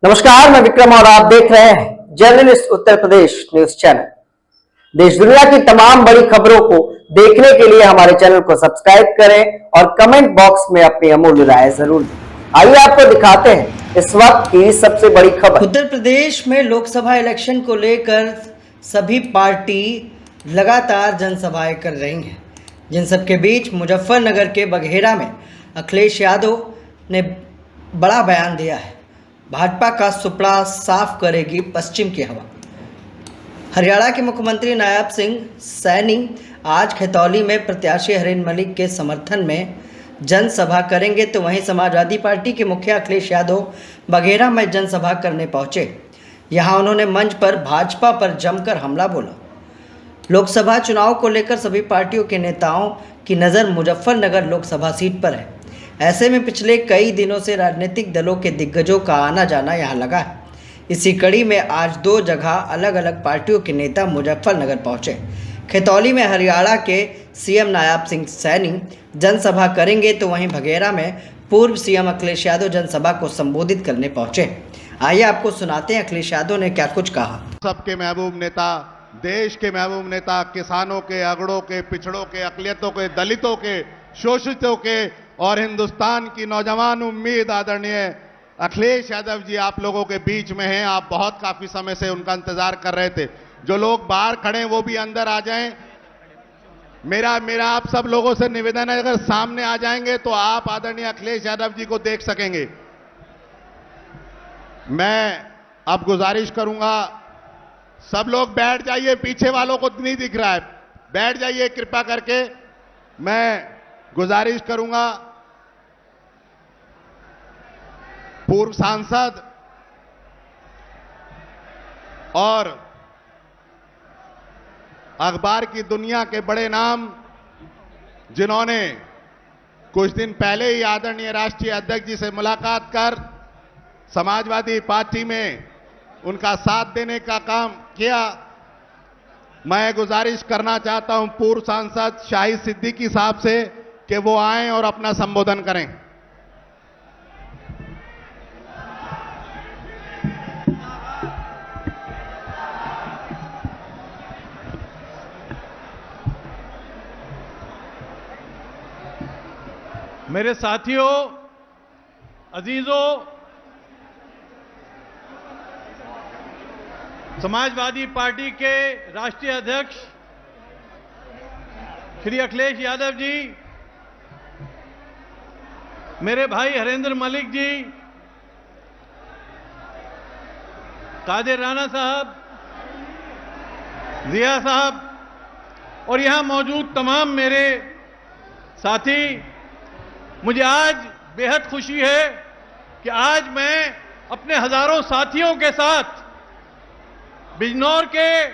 नमस्कार, मैं विक्रम और आप देख रहे हैं journalist Uttar Pradesh news channel. देश दुनिया की तमाम बड़ी खबरों को देखने के लिए हमारे चैनल को सब्सक्राइब करें और कमेंट बॉक्स में अपनी अमूल्य राय जरूर दें। आइए आपको दिखाते हैं इस वक्त की सबसे बड़ी खबर। उत्तर प्रदेश में लोकसभा इलेक्शन को लेकर सभी पार्टी लगातार जनसभाएं कर रही हैं, जिन सबके बीच मुजफ्फरनगर के बघेरा में अखिलेश यादव ने बड़ा बयान दिया है। भाजपा का सुपड़ा साफ करेगी पश्चिम की हवा। हरियाणा के मुख्यमंत्री नायब सिंह सैनी आज खैतौली में प्रत्याशी हरेंद्र मलिक के समर्थन में जनसभा करेंगे, तो वहीं समाजवादी पार्टी के मुखिया अखिलेश यादव बघेरा में जनसभा करने पहुंचे। यहां उन्होंने मंच पर भाजपा पर जमकर हमला बोला। लोकसभा चुनाव को लेकर सभी पार्टियों के नेताओं की नज़र मुजफ्फरनगर लोकसभा सीट पर है। ऐसे में पिछले कई दिनों से राजनीतिक दलों के दिग्गजों का आना जाना यहाँ लगा है। इसी कड़ी में आज दो जगह अलग अलग पार्टियों के नेता मुजफ्फरनगर पहुंचे। खैतौली में हरियाणा के सीएम नायब सिंह सैनी जनसभा करेंगे, तो वहीं बघेरा में पूर्व सीएम अखिलेश यादव जनसभा को संबोधित करने पहुंचे। आइए आपको सुनाते हैं अखिलेश यादव ने क्या कुछ कहा। सबके महबूब नेता, देश के महबूब नेता, किसानों के, अगड़ों के, पिछड़ों के, अकलियतों के, दलितों के, शोषितों के और हिंदुस्तान की नौजवान उम्मीद आदरणीय अखिलेश यादव जी आप लोगों के बीच में हैं। आप बहुत काफी समय से उनका इंतजार कर रहे थे। जो लोग बाहर खड़े हैं वो भी अंदर आ जाएं। मेरा आप सब लोगों से निवेदन है, अगर सामने आ जाएंगे तो आप आदरणीय अखिलेश यादव जी को देख सकेंगे। मैं अब गुजारिश करूंगा, सब लोग बैठ जाइए। पीछे वालों को नहीं दिख रहा है, बैठ जाइए कृपा करके। मैं गुजारिश करूंगा, पूर्व सांसद और अखबार की दुनिया के बड़े नाम, जिन्होंने कुछ दिन पहले ही आदरणीय राष्ट्रीय अध्यक्ष जी से मुलाकात कर समाजवादी पार्टी में उनका साथ देने का काम किया, मैं गुजारिश करना चाहता हूं पूर्व सांसद शाहिद सिद्दीकी साहब से कि वो आएं और अपना संबोधन करें। मेरे साथियों, अजीजों, समाजवादी पार्टी के राष्ट्रीय अध्यक्ष श्री अखिलेश यादव जी, मेरे भाई हरेंद्र मलिक जी, कादिर राणा साहब, जिया साहब और यहां मौजूद तमाम मेरे साथी, मुझे आज बेहद खुशी है कि आज मैं अपने हजारों साथियों के साथ बिजनौर के,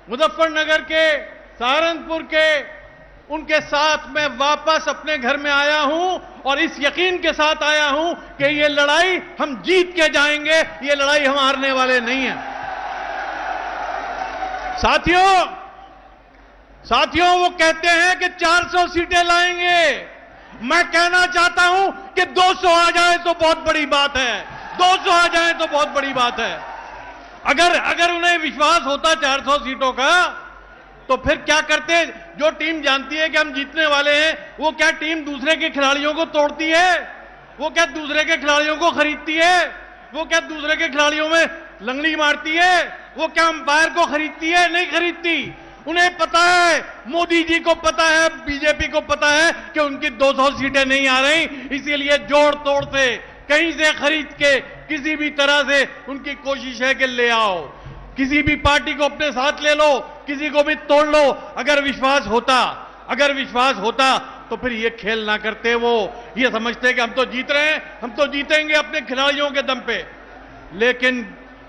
मुजफ्फरनगर के, सहारनपुर के, उनके साथ मैं वापस अपने घर में आया हूं और इस यकीन के साथ आया हूं कि ये लड़ाई हम जीत के जाएंगे, ये लड़ाई हम हारने वाले नहीं हैं। साथियों, वो कहते हैं कि 400 सीटें लाएंगे। मैं कहना चाहता हूं कि 200 आ जाए तो बहुत बड़ी बात है। 200 आ जाए तो बहुत बड़ी बात है। अगर उन्हें विश्वास होता 400 सीटों का, तो फिर क्या करते? जो टीम जानती है कि हम जीतने वाले हैं, वो क्या टीम दूसरे के खिलाड़ियों को तोड़ती है? वो क्या दूसरे के खिलाड़ियों को खरीदती है? वो क्या दूसरे के खिलाड़ियों में लंगड़ी मारती है? वो क्या अंपायर को खरीदती है? नहीं खरीदती। उन्हें पता है, मोदी जी को पता है, बीजेपी को पता है कि उनकी 200 सीटें नहीं आ रही, इसीलिए जोड़ तोड़ से कहीं से खरीद के किसी भी तरह से उनकी कोशिश है कि ले आओ, किसी भी पार्टी को अपने साथ ले लो, किसी को भी तोड़ लो। अगर विश्वास होता तो फिर ये खेल ना करते। वो ये समझते कि हम तो जीत रहे हैं, हम तो जीतेंगे अपने खिलाड़ियों के दम पे। लेकिन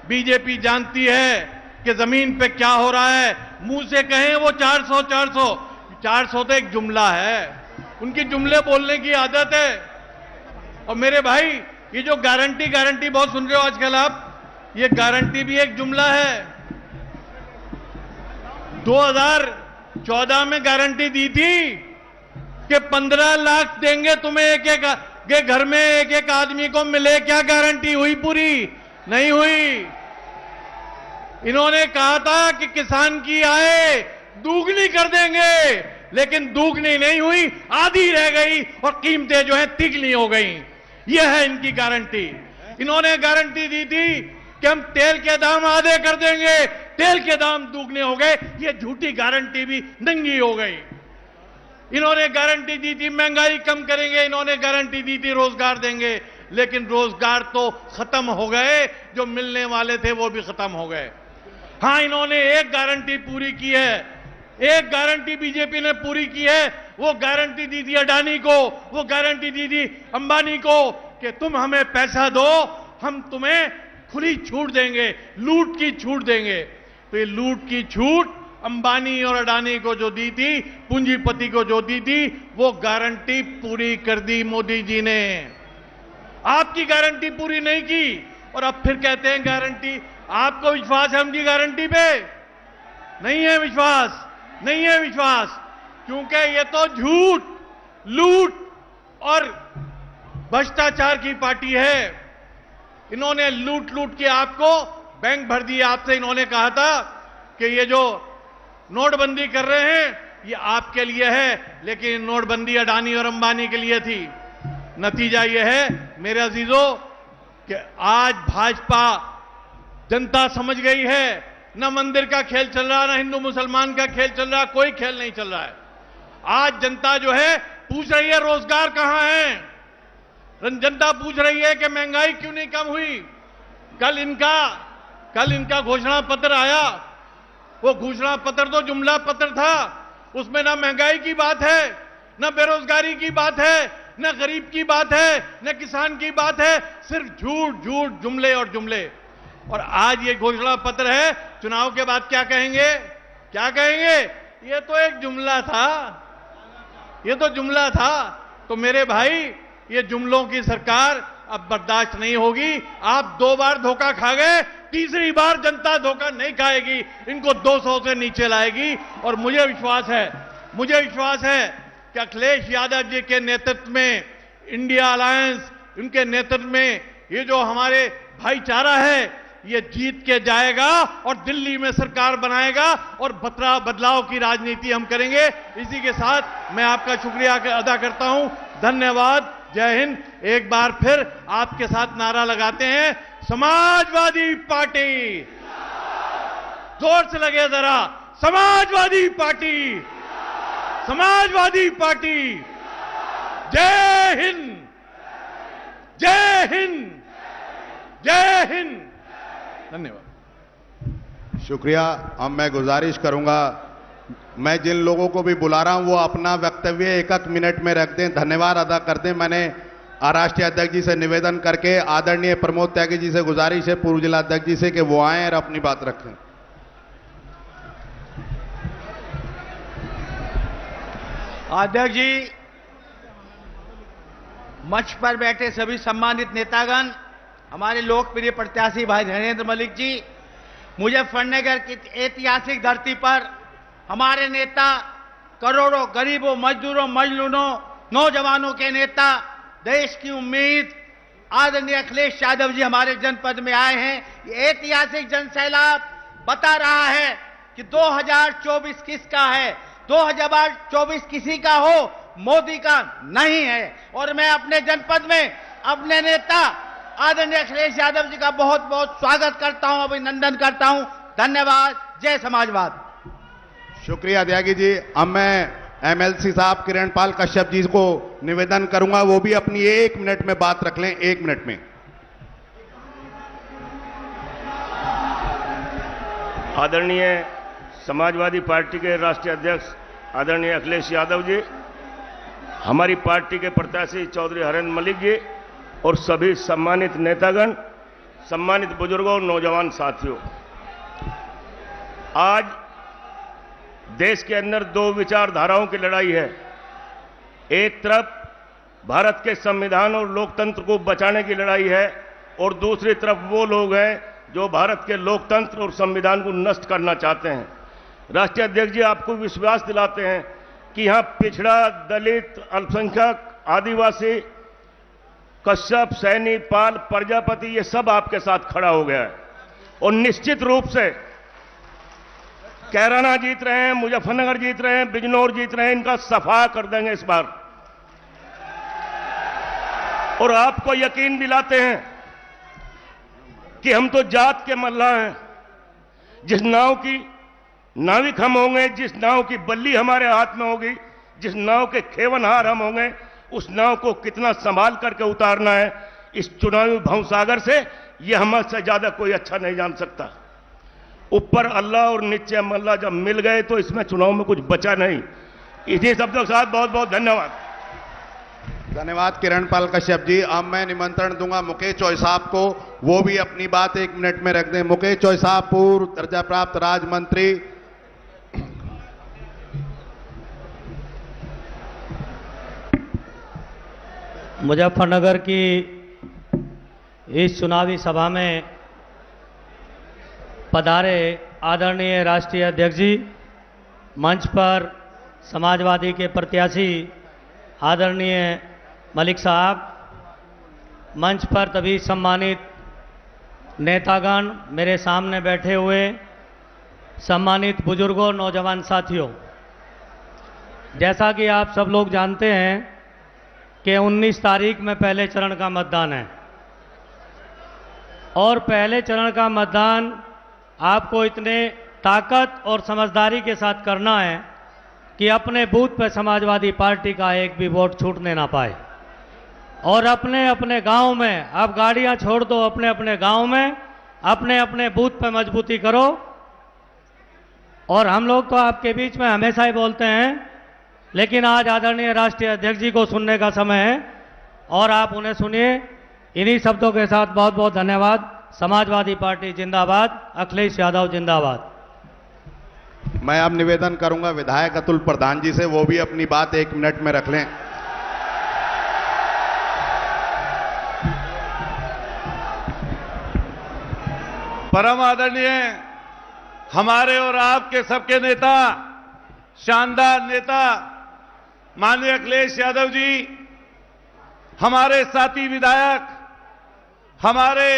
बीजेपी जानती है कि जमीन पे क्या हो रहा है। मुंह से कहें वो 400 तो एक जुमला है, उनकी जुमले बोलने की आदत है। और मेरे भाई, ये जो गारंटी बहुत सुन रहे हो आजकल आप, ये गारंटी भी एक जुमला है। 2014 में गारंटी दी थी कि 15 लाख देंगे तुम्हें, एक एक के घर में एक एक आदमी को मिले। क्या गारंटी हुई पूरी? नहीं हुई। इन्होंने कहा था कि किसान की आय दुगनी कर देंगे, लेकिन दुगनी नहीं हुई, आधी रह गई और कीमतें जो है तिगनी हो गई। यह है इनकी गारंटी। इन्होंने गारंटी दी थी कि हम तेल के दाम आधे कर देंगे, तेल के दाम दुगने हो गए। ये झूठी गारंटी भी नंगी हो गई। इन्होंने गारंटी दी थी महंगाई कम करेंगे, इन्होंने गारंटी दी थी रोजगार देंगे, लेकिन रोजगार तो खत्म हो गए, जो मिलने वाले थे वो भी खत्म हो गए। हां, इन्होंने एक गारंटी पूरी की है, एक गारंटी बीजेपी ने पूरी की है। वो गारंटी दी थी अडानी को, वो गारंटी दी थी अंबानी को कि तुम हमें पैसा दो, हम तुम्हें खुली छूट देंगे, लूट की छूट देंगे। तो ये लूट की छूट अंबानी और अडानी को जो दी थी, पूंजीपति को जो दी थी, वो गारंटी पूरी कर दी मोदी जी ने। आपकी गारंटी पूरी नहीं की और अब फिर कहते हैं गारंटी। आपको विश्वास है उनकी गारंटी पे? नहीं है विश्वास, नहीं है विश्वास, क्योंकि ये तो झूठ, लूट और भ्रष्टाचार की पार्टी है। इन्होंने लूट लूट के आपको बैंक भर दिए। आपसे इन्होंने कहा था कि ये जो नोटबंदी कर रहे हैं ये आपके लिए है, लेकिन नोटबंदी अडानी और अंबानी के लिए थी। नतीजा ये है मेरे अजीजों कि आज भाजपा जनता समझ गई है, न मंदिर का खेल चल रहा, न हिंदू मुसलमान का खेल चल रहा, कोई खेल नहीं चल रहा है। आज जनता जो है पूछ रही है रोजगार कहां है, जनता पूछ रही है कि महंगाई क्यों नहीं कम हुई। कल इनका घोषणा पत्र आया, वो घोषणा पत्र तो जुमला पत्र था, उसमें ना महंगाई की बात है, न बेरोजगारी की बात है, न गरीब की बात है, न किसान की बात है, सिर्फ झूठ झूठ, जुमले और जुमले। और आज ये घोषणा पत्र है, चुनाव के बाद क्या कहेंगे, क्या कहेंगे? ये तो एक जुमला था, ये तो जुमला था। तो मेरे भाई, ये जुमलों की सरकार अब बर्दाश्त नहीं होगी। आप 2 बार धोखा खा गए, तीसरी बार जनता धोखा नहीं खाएगी, इनको 200 से नीचे लाएगी। और मुझे विश्वास है कि अखिलेश यादव जी के नेतृत्व में, इंडिया अलायंस, उनके नेतृत्व में ये जो हमारे भाईचारा है, ये जीत के जाएगा और दिल्ली में सरकार बनाएगा और बदलाव की राजनीति हम करेंगे। इसी के साथ मैं आपका शुक्रिया अदा करता हूं। धन्यवाद, जय हिंद। एक बार फिर आपके साथ नारा लगाते हैं, समाजवादी पार्टी। जोर से लगे जरा, समाजवादी पार्टी, समाजवादी पार्टी। जय हिंद, जय हिंद, जय हिंद। धन्यवाद, शुक्रिया। अब मैं गुजारिश करूंगा, मैं जिन लोगों को भी बुला रहा हूं वो अपना वक्तव्य 1-1 मिनट में रख दें, धन्यवाद अदा कर दें। मैंने राष्ट्रीय अध्यक्ष जी से निवेदन करके आदरणीय प्रमोद त्यागी जी से गुजारिश है, पूर्व जिला अध्यक्ष जी से, कि वो आएं और अपनी बात रखें। अध्यक्ष जी, मंच पर बैठे सभी सम्मानित नेतागण, हमारे लोकप्रिय प्रत्याशी भाई धर्मेंद्र मलिक जी, मुजफ्फरनगर की ऐतिहासिक धरती पर हमारे नेता, करोड़ों गरीबों, मजदूरों, मजलूनों, नौजवानों के नेता, देश की उम्मीद आदरणीय अखिलेश यादव जी हमारे जनपद में आए हैं। ये ऐतिहासिक जनसैलाब बता रहा है कि 2024 किसका है। 2024 किसी का हो, मोदी का नहीं है। और मैं अपने जनपद में अपने नेता आदरणीय अखिलेश यादव जी का बहुत बहुत स्वागत करता हूं, अभिनंदन करता हूं। धन्यवाद, जय समाजवाद। शुक्रिया त्यागी जी। अब मैं एमएलसी साहब किरणपाल कश्यप जी को निवेदन करूंगा, वो भी अपनी 1 मिनट में बात रख लें, 1 मिनट में। आदरणीय समाजवादी पार्टी के राष्ट्रीय अध्यक्ष आदरणीय अखिलेश यादव जी, हमारी पार्टी के प्रत्याशी चौधरी हरेंद्र मलिक जी और सभी सम्मानित नेतागण, सम्मानित बुजुर्गों, नौजवान साथियों, आज देश के अंदर 2 विचारधाराओं की लड़ाई है। एक तरफ भारत के संविधान और लोकतंत्र को बचाने की लड़ाई है और दूसरी तरफ वो लोग हैं जो भारत के लोकतंत्र और संविधान को नष्ट करना चाहते हैं। राष्ट्रीय अध्यक्ष जी आपको विश्वास दिलाते हैं कि यहां पिछड़ा, दलित, अल्पसंख्यक, आदिवासी, कश्यप, सैनी, पाल, प्रजापति, ये सब आपके साथ खड़ा हो गया है। और निश्चित रूप से कैराना जीत रहे हैं, मुजफ्फरनगर जीत रहे हैं, बिजनौर जीत रहे हैं, इनका सफा कर देंगे इस बार। और आपको यकीन दिलाते हैं कि हम तो जात के मल्लाह हैं। जिस नाव की नाविक हम होंगे, जिस नाव की बल्ली हमारे हाथ में होगी, जिस नाव के खेवनहार हम होंगे, उस नाव को कितना संभाल करके उतारना है इस चुनावी भवसागर से, यह हमसे ज्यादा कोई अच्छा नहीं जान सकता। ऊपर अल्लाह और नीचे मल्ला जब मिल गए तो इसमें चुनाव में कुछ बचा नहीं। इसी शब्दों के साथ बहुत बहुत धन्यवाद। धन्यवाद किरणपाल कश्यप जी। अब मैं निमंत्रण दूंगा मुकेश चौय साहब को, वो भी अपनी बात 1 मिनट में रख दें। मुकेश चौय साहब पूर्व दर्जा प्राप्त राज्य मंत्री। मुजफ्फरनगर की इस चुनावी सभा में पधारे आदरणीय राष्ट्रीय अध्यक्ष जी, मंच पर समाजवादी के प्रत्याशी आदरणीय मलिक साहब, मंच पर तभी सम्मानित नेतागण, मेरे सामने बैठे हुए सम्मानित बुजुर्गों, नौजवान साथियों, जैसा कि आप सब लोग जानते हैं कि 19 तारीख में पहले चरण का मतदान है और पहले चरण का मतदान आपको इतने ताकत और समझदारी के साथ करना है कि अपने बूथ पर समाजवादी पार्टी का एक भी वोट छूटने ना पाए। और अपने अपने गांव में, अब गाड़ियां छोड़ दो, अपने अपने गांव में अपने अपने बूथ पर मजबूती करो। और हम लोग तो आपके बीच में हमेशा ही बोलते हैं, लेकिन आज आदरणीय राष्ट्रीय अध्यक्ष जी को सुनने का समय है और आप उन्हें सुनिए। इन्हीं शब्दों के साथ बहुत बहुत धन्यवाद। समाजवादी पार्टी जिंदाबाद, अखिलेश यादव जिंदाबाद। मैं अब निवेदन करूंगा विधायक अतुल प्रधान जी से, वो भी अपनी बात 1 मिनट में रख लें। परम आदरणीय हमारे और आपके सबके नेता, शानदार नेता माननीय अखिलेश यादव जी, हमारे साथी विधायक, हमारे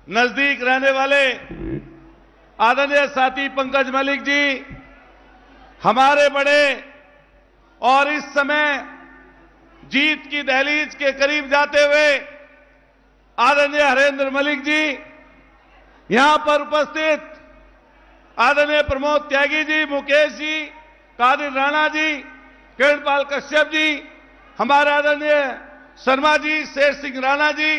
नजदीक रहने वाले आदरणीय साथी पंकज मलिक जी, हमारे बड़े और इस समय जीत की दहलीज के करीब जाते हुए आदरणीय हरेंद्र मलिक जी, यहां पर उपस्थित आदरणीय प्रमोद त्यागी जी, मुकेश जी, कादिर राणा जी, किरणपाल कश्यप जी, हमारे आदरणीय शर्मा जी, शेर सिंह राणा जी,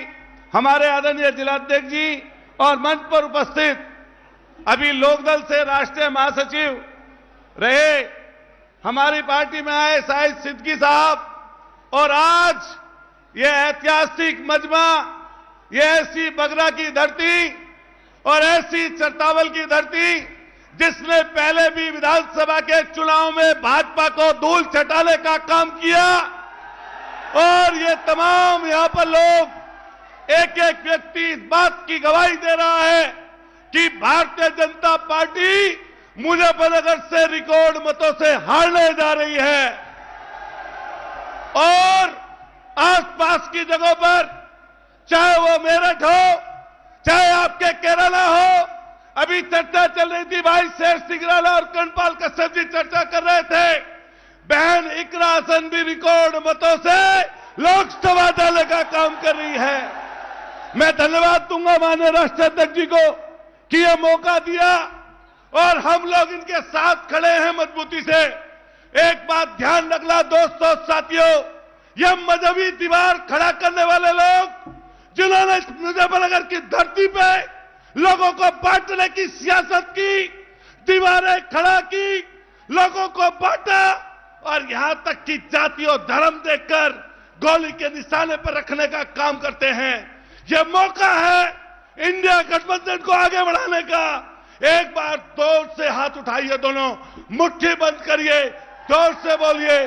हमारे आदरणीय जिलाध्यक्ष जी और मंच पर उपस्थित अभी लोकदल से राष्ट्रीय महासचिव रहे हमारी पार्टी में आए शाहिद सिद्दीकी साहब, और आज ये ऐतिहासिक मजमा, ये ऐसी बगरा की धरती और ऐसी चरतावल की धरती जिसने पहले भी विधानसभा के चुनाव में भाजपा को धूल चटाने का काम किया, और ये तमाम यहां पर लोग, एक एक व्यक्ति इस बात की गवाही दे रहा है कि भारतीय जनता पार्टी मुजफ्फरनगर से रिकॉर्ड मतों से हारने जा रही है। और आसपास की जगहों पर, चाहे वो मेरठ हो, चाहे आपके केरला हो, अभी चर्चा चल रही थी, भाई शेर सिंह राणा और किरणपाल कश्यप जी चर्चा कर रहे थे, बहन इकरा हसन भी रिकॉर्ड मतों से लोकसभा जाने का काम कर रही है। मैं धन्यवाद दूंगा माननीय राष्ट्रीय अध्यक्ष जी को कि यह मौका दिया और हम लोग इनके साथ खड़े हैं मजबूती से। एक बात ध्यान रखना दोस्तों, साथियों, यह मजहबी दीवार खड़ा करने वाले लोग जिन्होंने मुजफ्फरनगर की धरती पे लोगों को बांटने की सियासत की, दीवारें खड़ा की, लोगों को बांटा और यहां तक कि जाति और धर्म देखकर गोली के निशाने पर रखने का काम करते हैं। यह मौका है इंडिया गठबंधन को आगे बढ़ाने का। एक बार जोर से हाथ उठाइए, दोनों मुट्ठी बंद करिए, जोर से बोलिए,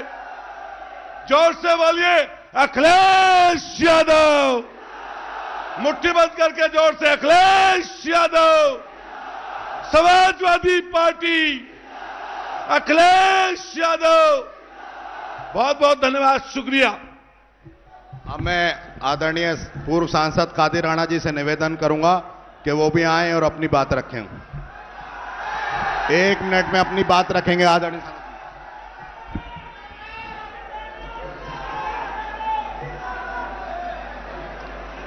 जोर से बोलिए, अखिलेश यादव। मुट्ठी बंद करके जोर से, अखिलेश यादव, समाजवादी पार्टी, अखिलेश यादव। बहुत बहुत धन्यवाद, शुक्रिया। अब मैं आदरणीय पूर्व सांसद कादिर राणा जी से निवेदन करूंगा कि वो भी आएं और अपनी बात रखें। 1 मिनट में अपनी बात रखेंगे आदरणीय सांसद।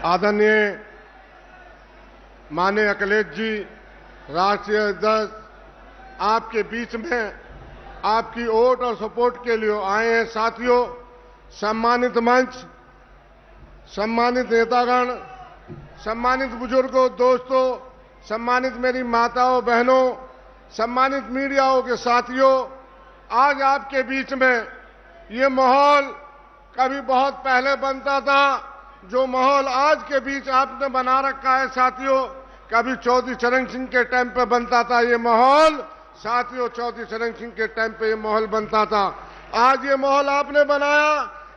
आदरणीय माननीय अखिलेश जी, राष्ट्रीय अध्यक्ष, आपके बीच में आपकी वोट और सपोर्ट के लिए आए हैं। साथियों, सम्मानित मंच, सम्मानित नेतागण, सम्मानित बुजुर्गों, दोस्तों, सम्मानित मेरी माताओं बहनों, सम्मानित मीडियाओं के साथियों, आज आपके बीच में ये माहौल कभी बहुत पहले बनता था, जो माहौल आज के बीच आपने बना रखा है साथियों, कभी चौधरी चरण सिंह के टाइम पे बनता था ये माहौल। साथियों, चौधरी चरण सिंह के टाइम पे ये माहौल बनता था। आज ये माहौल आपने बनाया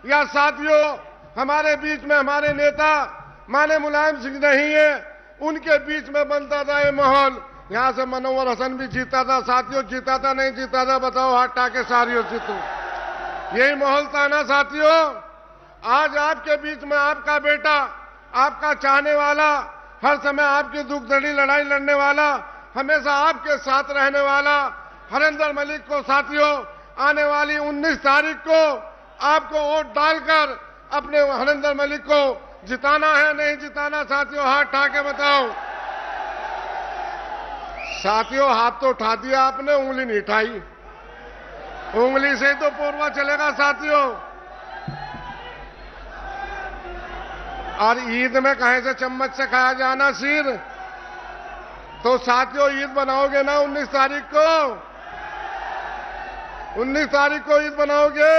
या साथियों हमारे बीच में हमारे नेता माननीय मुलायम सिंह नहीं है, उनके बीच में बनता था ये माहौल। यहां से मनोवर हसन भी जीता था साथियों, जीता था नहीं जीता था बताओ, हाथ टाके सारियों जीतो, यही माहौल था ना साथियों। आज आपके बीच में आपका बेटा, आपका चाहने वाला, हर समय आपकी दुखदड़ी लड़ाई लड़ने वाला, हमेशा आपके साथ रहने वाला हरेंद्र मलिक को साथियों आने वाली 19 तारीख को आपको वोट डालकर अपने हरेंद्र मलिक को जिताना है, नहीं जिताना साथियों, हाथ उठा के बताओ। साथियों, हाथ तो उठा दिया आपने, उंगली नहीं उठाई, उंगली से ही तो पूर्वा चलेगा साथियों। और ईद में कहीं से चम्मच से खाया जाना सिर, तो साथियों ईद बनाओगे ना 19 तारीख को? 19 तारीख को ईद बनाओगे?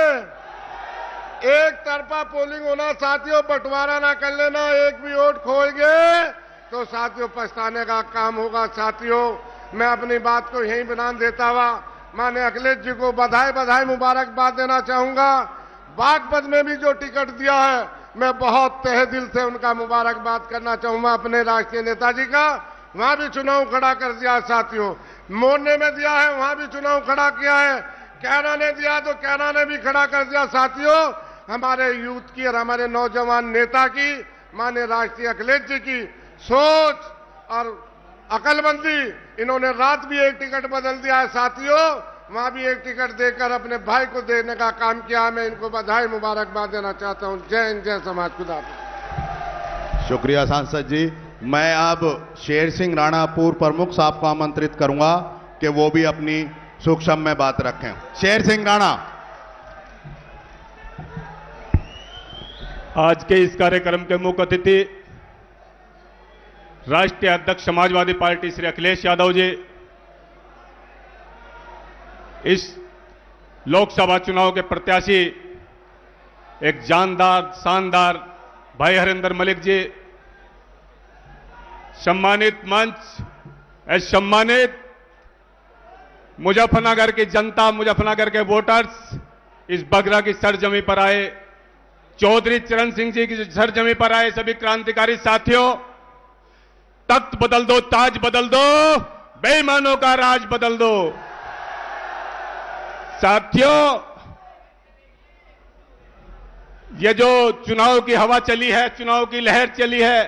एक तरफा पोलिंग होना साथियों, बंटवारा ना कर लेना, एक भी वोट खोएंगे तो साथियों पछताने का काम होगा। साथियों, मैं अपनी बात को यहीं बयान देता हुआ माननीय अखिलेश जी को बधाई मुबारकबाद देना चाहूंगा। बागपत में भी जो टिकट दिया है, मैं बहुत तहे दिल से उनका मुबारकबाद करना चाहूंगा अपने राष्ट्रीय नेताजी का। वहां भी चुनाव खड़ा कर दिया है साथियों, मोरने में दिया है, वहां भी चुनाव खड़ा किया है, कैरा ने दिया तो कैरा ने भी खड़ा कर दिया साथियों। हमारे यूथ की और हमारे नौजवान नेता की, माननीय राष्ट्रीय अखिलेश जी की सोच और अकलमंदी, इन्होंने रात भी एक टिकट बदल दिया है साथियों, वहां भी एक टिकट देकर अपने भाई को देने का काम किया। मैं इनको बधाई मुबारकबाद देना चाहता हूं। जय हिंद, जय समाज, खुदा। शुक्रिया सांसद जी। मैं अब शेर सिंह राणा पूर्व प्रमुख साहब को आमंत्रित करूंगा कि वो भी अपनी सूक्ष्म में बात रखें। शेर सिंह राणा। आज के इस कार्यक्रम के मुख्य अतिथि राष्ट्रीय अध्यक्ष समाजवादी पार्टी श्री अखिलेश यादव जी, इस लोकसभा चुनाव के प्रत्याशी एक जानदार शानदार भाई हरेंद्र मलिक जी, सम्मानित मंच, सम्मानित मुजफ्फरनगर की जनता, मुजफ्फरनगर के वोटर्स, इस बगरा की सरजमी पर आए, चौधरी चरण सिंह जी की सरजमी पर आए सभी क्रांतिकारी साथियों, तख्त बदल दो, ताज बदल दो, बेईमानों का राज बदल दो। साथियों, ये जो चुनाव की हवा चली है, चुनाव की लहर चली है,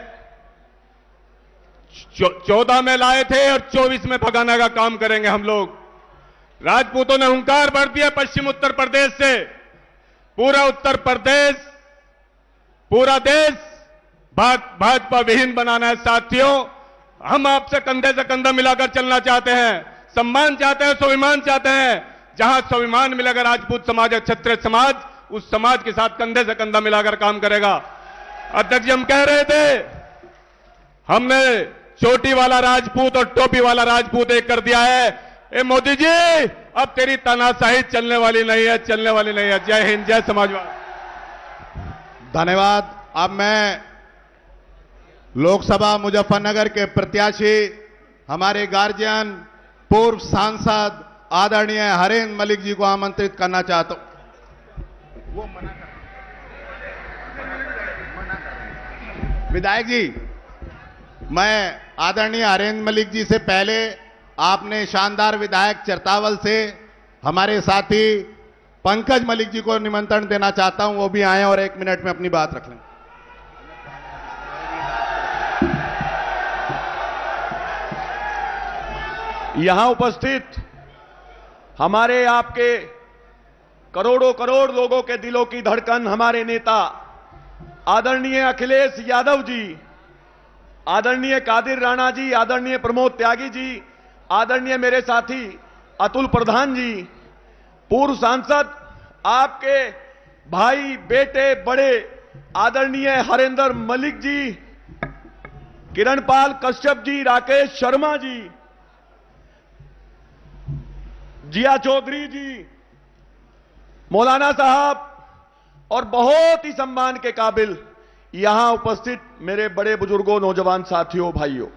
14 में लाए थे और 24 में भगाने का काम करेंगे हम लोग। राजपूतों ने हुंकार भर दिया पश्चिम उत्तर प्रदेश से, पूरा उत्तर प्रदेश, पूरा देश भाजपा विहीन बनाना है। साथियों, हम आपसे कंधे से कंधा मिलाकर चलना चाहते हैं, सम्मान चाहते हैं, स्वाभिमान चाहते हैं। जहां स्वाभिमान मिलेगा राजपूत समाज और क्षत्रिय समाज, उस समाज के साथ कंधे से कंधा मिलाकर काम करेगा। अध्यक्ष जी, हम कह रहे थे, हमने चोटी वाला राजपूत और टोपी वाला राजपूत एक कर दिया है। ए मोदी जी, अब तेरी तानाशाही चलने वाली नहीं है, चलने वाली नहीं है। जय हिंद, जय समाजवाद। धन्यवाद। अब मैं लोकसभा मुजफ्फरनगर के प्रत्याशी, हमारे गार्जियन, पूर्व सांसद आदरणीय हरेंद्र मलिक जी को आमंत्रित करना चाहता हूं। वो मना कर, विधायक जी, मैं आदरणीय हरेंद्र मलिक जी से पहले आपने शानदार विधायक चरतावल से हमारे साथी पंकज मलिक जी को निमंत्रण देना चाहता हूं, वो भी आए और 1 मिनट में अपनी बात रख लें। यहां उपस्थित हमारे आपके करोड़ों करोड़ लोगों के दिलों की धड़कन हमारे नेता आदरणीय अखिलेश यादव जी, आदरणीय कादिर राणा जी, आदरणीय प्रमोद त्यागी जी, आदरणीय मेरे साथी अतुल प्रधान जी, पूर्व सांसद आपके भाई बेटे बड़े आदरणीय हरेंद्र मलिक जी, किरणपाल कश्यप जी, राकेश शर्मा जी, जिया चौधरी जी, मौलाना साहब और बहुत ही सम्मान के काबिल यहां उपस्थित मेरे बड़े बुजुर्गों, नौजवान साथियों, भाइयों,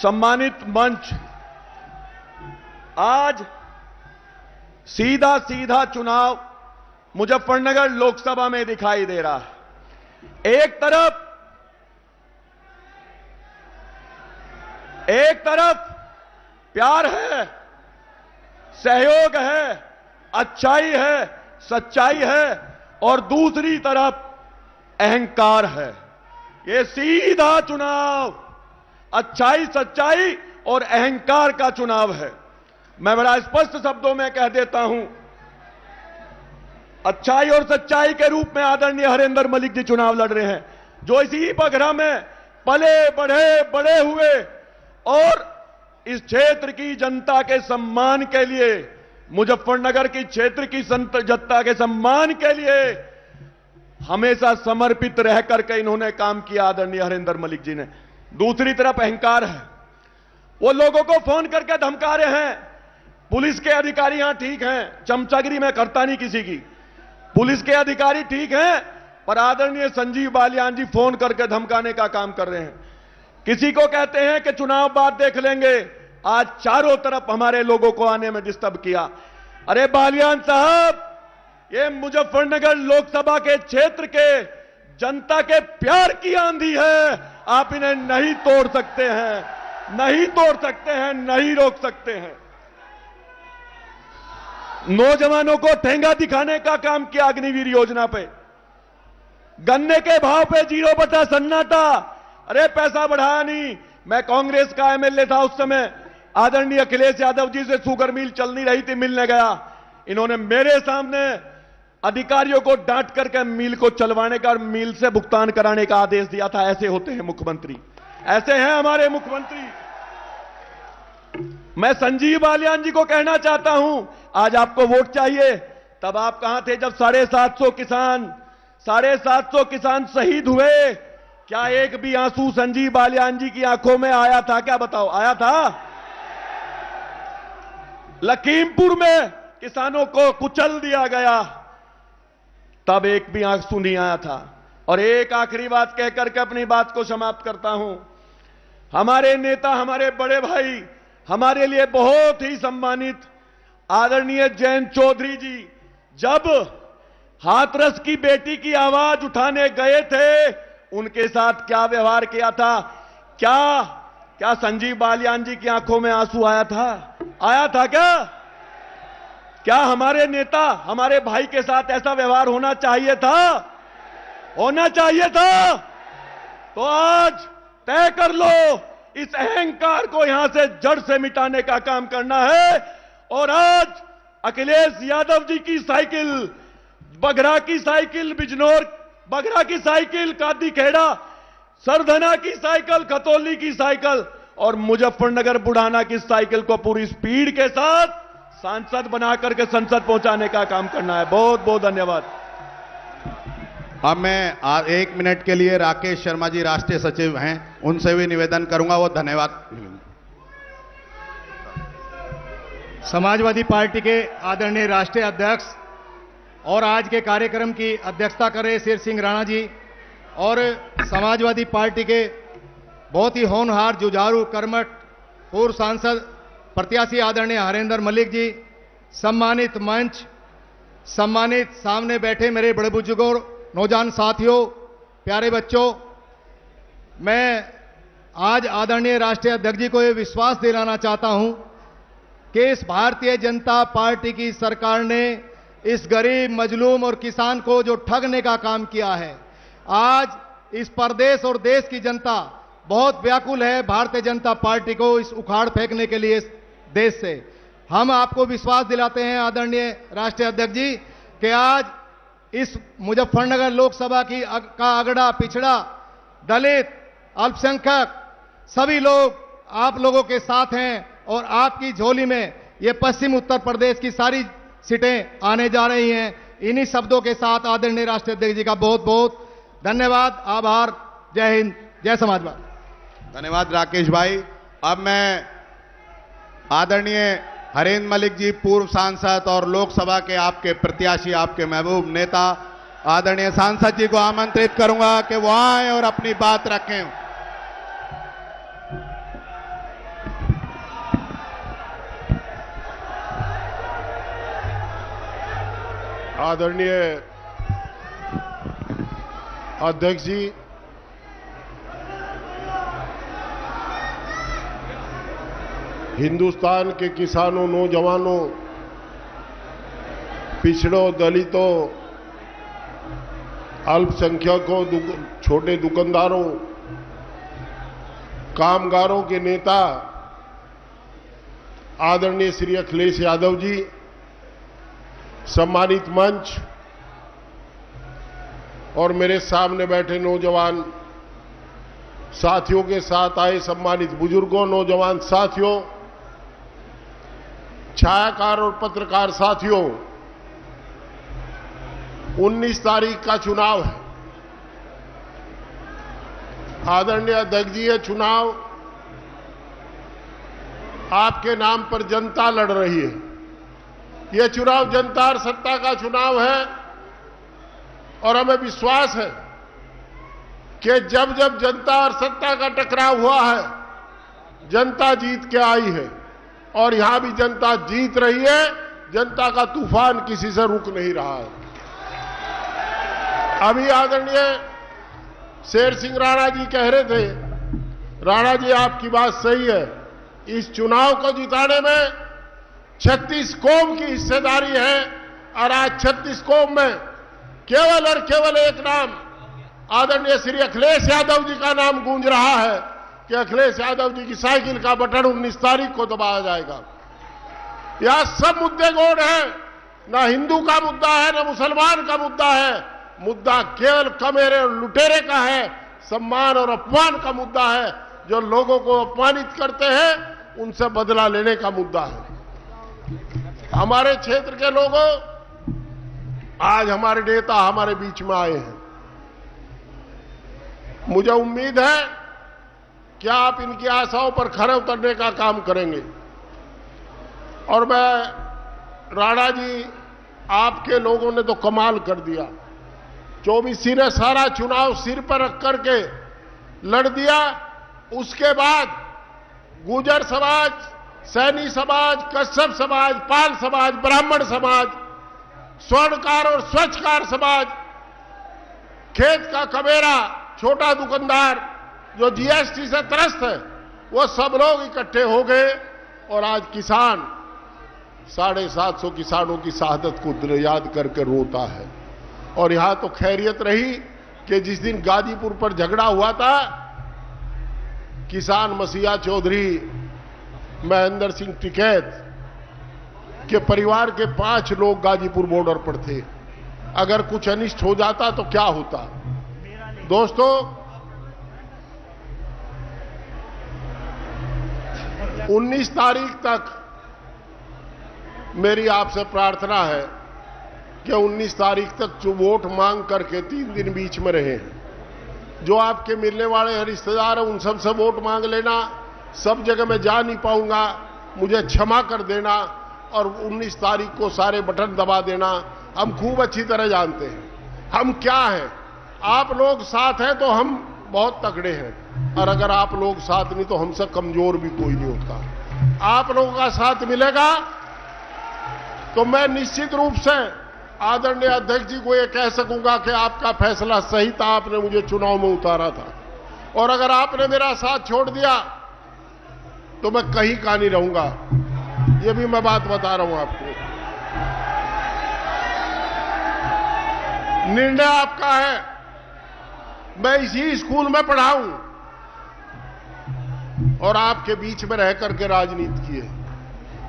सम्मानित मंच, आज सीधा सीधा चुनाव मुजफ्फरनगर लोकसभा में दिखाई दे रहा है। एक तरफ प्यार है, सहयोग है, अच्छाई है, सच्चाई है और दूसरी तरफ अहंकार है। ये सीधा चुनाव अच्छाई, सच्चाई और अहंकार का चुनाव है। मैं बड़ा स्पष्ट शब्दों में कह देता हूं, अच्छाई और सच्चाई के रूप में आदरणीय हरेंद्र मलिक जी चुनाव लड़ रहे हैं, जो इसी बगरा में पले बड़े हुए और इस क्षेत्र की जनता के सम्मान के लिए, मुजफ्फरनगर की क्षेत्र की जनता के सम्मान के लिए हमेशा समर्पित रह करके इन्होंने काम किया आदरणीय हरेंद्र मलिक जी ने। दूसरी तरफ अहंकार है, वो लोगों को फोन करके धमका रहे हैं। पुलिस के अधिकारी यहां ठीक हैं, चमचागिरी में करता नहीं किसी की, पुलिस के अधिकारी ठीक हैं, पर आदरणीय संजीव बालियान जी फोन करके धमकाने का काम कर रहे हैं। किसी को कहते हैं कि चुनाव बाद देख लेंगे, आज चारों तरफ हमारे लोगों को आने में डिस्टर्ब किया। अरे बालियान साहब, ये मुजफ्फरनगर लोकसभा के क्षेत्र के जनता के प्यार की आंधी है, आप इन्हें नहीं तोड़ सकते हैं, नहीं तोड़ सकते हैं, नहीं रोक सकते हैं। नौजवानों को ठेंगा दिखाने का काम किया अग्निवीर योजना पे, गन्ने के भाव पे 0% सन्नाटा। अरे पैसा बढ़ाया नहीं। मैं कांग्रेस का एमएलए था उस समय, आदरणीय अखिलेश यादव जी से शुगर मिल चल नहीं रही थी, मिलने गया, इन्होंने मेरे सामने अधिकारियों को डांट करके मिल को चलवाने का और मिल से भुगतान कराने का आदेश दिया था। ऐसे होते हैं मुख्यमंत्री, ऐसे हैं हमारे मुख्यमंत्री। मैं संजीव बालियान जी को कहना चाहता हूं, आज आपको वोट चाहिए, तब आप कहां थे जब 750 किसान शहीद हुए? क्या एक भी आंसू संजीव बालियान जी की आंखों में आया था? क्या बताओ, आया था? लखीमपुर में किसानों को कुचल दिया गया, तब एक भी आंसू नहीं आया था। और एक आखिरी बात कहकर के अपनी बात को समाप्त करता हूं। हमारे नेता, हमारे बड़े भाई, हमारे लिए बहुत ही सम्मानित आदरणीय जयंत चौधरी जी, जब हाथरस की बेटी की आवाज उठाने गए थे, उनके साथ क्या व्यवहार किया था? क्या संजीव बालियान जी की आंखों में आंसू आया था? आया था क्या हमारे नेता, हमारे भाई के साथ ऐसा व्यवहार होना चाहिए था? होना चाहिए था। तो आज तय कर लो, इस अहंकार को यहां से जड़ से मिटाने का काम करना है। और आज अखिलेश यादव जी की साइकिल, बघरा की साइकिल, बिजनौर बघरा की साइकिल, कादी खेड़ा, सरधना की साइकिल, खतौली की साइकिल और मुजफ्फरनगर बुढ़ाना की साइकिल को पूरी स्पीड के साथ सांसद बनाकर के संसद पहुंचाने का काम करना है। बहुत बहुत धन्यवाद। अब मैं 1 मिनट के लिए राकेश शर्मा जी राष्ट्रीय सचिव हैं, उनसे भी निवेदन करूंगा, वो धन्यवाद। समाजवादी पार्टी के आदरणीय राष्ट्रीय अध्यक्ष और आज के कार्यक्रम की अध्यक्षता कर रहे शेर सिंह राणा जी और समाजवादी पार्टी के बहुत ही होनहार, जुझारू, कर्मठ पूर्व सांसद प्रत्याशी आदरणीय हरेंद्र मलिक जी, सम्मानित मंच, सम्मानित सामने बैठे मेरे बड़े बुजुर्गों, नौजवान साथियों, प्यारे बच्चों, मैं आज आदरणीय राष्ट्रीय अध्यक्ष जी को यह विश्वास दिलाना चाहता हूं कि इस भारतीय जनता पार्टी की सरकार ने इस गरीब, मजलूम और किसान को जो ठगने का काम किया है, आज इस प्रदेश और देश की जनता बहुत व्याकुल है भारतीय जनता पार्टी को इस उखाड़ फेंकने के लिए इस देश से। हम आपको विश्वास दिलाते हैं आदरणीय राष्ट्रीय अध्यक्ष जी कि आज इस मुजफ्फरनगर लोकसभा का अगड़ा, पिछड़ा, दलित, अल्पसंख्यक सभी लोग आप लोगों के साथ हैं और आपकी झोली में ये पश्चिम उत्तर प्रदेश की सारी सीटें आने जा रही हैं। इन्हीं शब्दों के साथ आदरणीय राष्ट्रीय अध्यक्ष जी का बहुत बहुत धन्यवाद, आभार। जय हिंद, जय समाजवाद। धन्यवाद राकेश भाई। अब मैं आदरणीय हरेंद्र मलिक जी, पूर्व सांसद और लोकसभा के आपके प्रत्याशी, आपके महबूब नेता आदरणीय सांसद जी को आमंत्रित करूंगा कि वो आए और अपनी बात रखें। आदरणीय अध्यक्ष जी, हिंदुस्तान के किसानों, नौजवानों, पिछड़ों, दलितों, अल्पसंख्यकों, छोटे दुकानदारों, कामगारों के नेता आदरणीय श्री अखिलेश यादव जी, सम्मानित मंच और मेरे सामने बैठे नौजवान साथियों के साथ आए सम्मानित बुजुर्गों, नौजवान साथियों, छायाकार और पत्रकार साथियों, 19 तारीख का चुनाव है। आदरणीय अध्यक्ष जी, ये चुनाव आपके नाम पर जनता लड़ रही है। ये चुनाव जनता और सत्ता का चुनाव है और हमें विश्वास है कि जब जब जनता और सत्ता का टकराव हुआ है, जनता जीत के आई है और यहां भी जनता जीत रही है। जनता का तूफान किसी से रुक नहीं रहा है। अभी आदरणीय शेर सिंह राणा जी कह रहे थे, राणा जी आपकी बात सही है, इस चुनाव को जिताने में 36 कौम की हिस्सेदारी है और आज 36 कौम में केवल और केवल एक नाम आदरणीय श्री अखिलेश यादव जी का नाम गूंज रहा है कि अखिलेश यादव जी की साइकिल का बटन 19 तारीख को दबाया जाएगा। यह सब मुद्दे गौण हैं, ना हिंदू का मुद्दा है, ना मुसलमान का मुद्दा है। मुद्दा केवल कमेरे और लुटेरे का है, सम्मान और अपमान का मुद्दा है। जो लोगों को अपमानित करते हैं उनसे बदला लेने का मुद्दा है। हमारे क्षेत्र के लोगों, आज हमारे नेता हमारे बीच में आए हैं। मुझे उम्मीद है कि आप इनकी आशाओं पर खरे उतरने का काम करेंगे। और मैं राणा जी, आपके लोगों ने तो कमाल कर दिया। 24 ने सारा चुनाव सिर पर रख करके लड़ दिया। उसके बाद गुर्जर समाज, सैनी समाज, कश्यप समाज, पाल समाज, ब्राह्मण समाज, स्वर्णकार और स्वच्छकार समाज, खेत का कमेरा, छोटा दुकानदार जो जीएसटी से त्रस्त है, वो सब लोग इकट्ठे हो गए और आज किसान 750 किसानों की शहादत को याद करके रोता है। और यहां तो खैरियत रही कि जिस दिन गाजीपुर पर झगड़ा हुआ था, किसान मसीहा चौधरी, महेंद्र सिंह टिकैत के परिवार के 5 लोग गाजीपुर बॉर्डर पर थे। अगर कुछ अनिष्ट हो जाता तो क्या होता। दोस्तों, 19 तारीख तक मेरी आपसे प्रार्थना है कि 19 तारीख तक जो वोट मांग करके 3 दिन बीच में रहे हैं, जो आपके मिलने वाले रिश्तेदार हैं उन सब से वोट मांग लेना। सब जगह मैं जा नहीं पाऊंगा, मुझे क्षमा कर देना और 19 तारीख को सारे बटन दबा देना। हम खूब अच्छी तरह जानते हैं हम क्या हैं। आप लोग साथ हैं तो हम बहुत तगड़े हैं, और अगर आप लोग साथ नहीं तो हमसे कमजोर भी कोई नहीं होता। आप लोगों का साथ मिलेगा तो मैं निश्चित रूप से आदरणीय अध्यक्ष जी को यह कह सकूंगा कि आपका फैसला सही था, आपने मुझे चुनाव में उतारा था। और अगर आपने मेरा साथ छोड़ दिया तो मैं कहीं का नहीं रहूंगा। ये भी मैं बात बता रहा हूं आपको। निर्णय आपका है। मैं इसी स्कूल में पढ़ा हूं, और आपके बीच में रह करके राजनीति की है।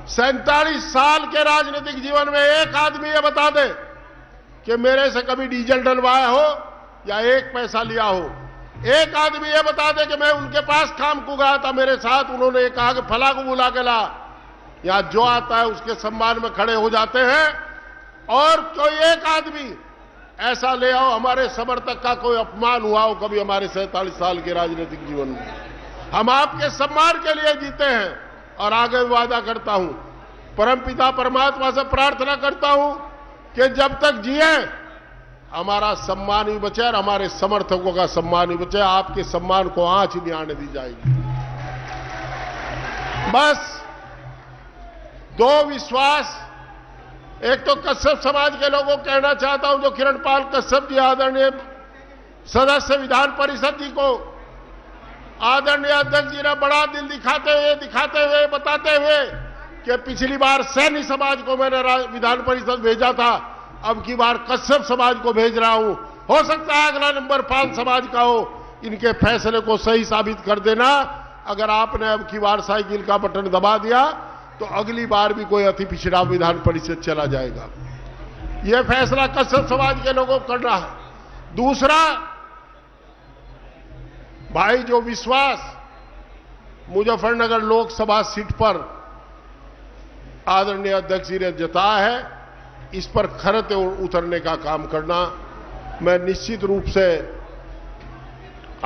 47 साल के राजनीतिक जीवन में एक आदमी ये बता दे कि मेरे से कभी डीजल डलवाया हो या एक पैसा लिया हो। एक आदमी ये बता दे कि मैं उनके पास काम को गया था, मेरे साथ उन्होंने कहा कि फला को बुला के ला। यहां जो आता है उसके सम्मान में खड़े हो जाते हैं। और कोई एक आदमी ऐसा ले आओ हमारे समर्थक का कोई अपमान हुआ हो कभी हमारे 47 साल के राजनीतिक जीवन में। हम आपके सम्मान के लिए जीते हैं और आगे वादा करता हूं, परमपिता परमात्मा से प्रार्थना करता हूं कि जब तक जिए हमारा सम्मान भी बचे और हमारे समर्थकों का सम्मान भी बचे। आपके सम्मान को आंच नहीं आने दी जाएगी। बस दो विश्वास, एक तो कश्यप समाज के लोगों को कहना चाहता हूं, जो किरणपाल कश्यप जी आदरणीय सदस्य विधान परिषद जी को आदरणीय अध्यक्ष जी ने बड़ा दिल दिखाते हुए बताते हुए कि पिछली बार सैनी समाज को मैंने विधान परिषद भेजा था, अब की बार कश्यप समाज को भेज रहा हूं। हो सकता है अगला नंबर 5 समाज का हो। इनके फैसले को सही साबित कर देना। अगर आपने अब की बार साइकिल का बटन दबा दिया तो अगली बार भी कोई अति पिछड़ा विधान परिषद चला जाएगा। यह फैसला कश्यप समाज के लोगों को करना है। दूसरा, भाई जो विश्वास मुजफ्फरनगर लोकसभा सीट पर आदरणीय अध्यक्ष जी ने जताया है, इस पर खरे उतरने का काम करना। मैं निश्चित रूप से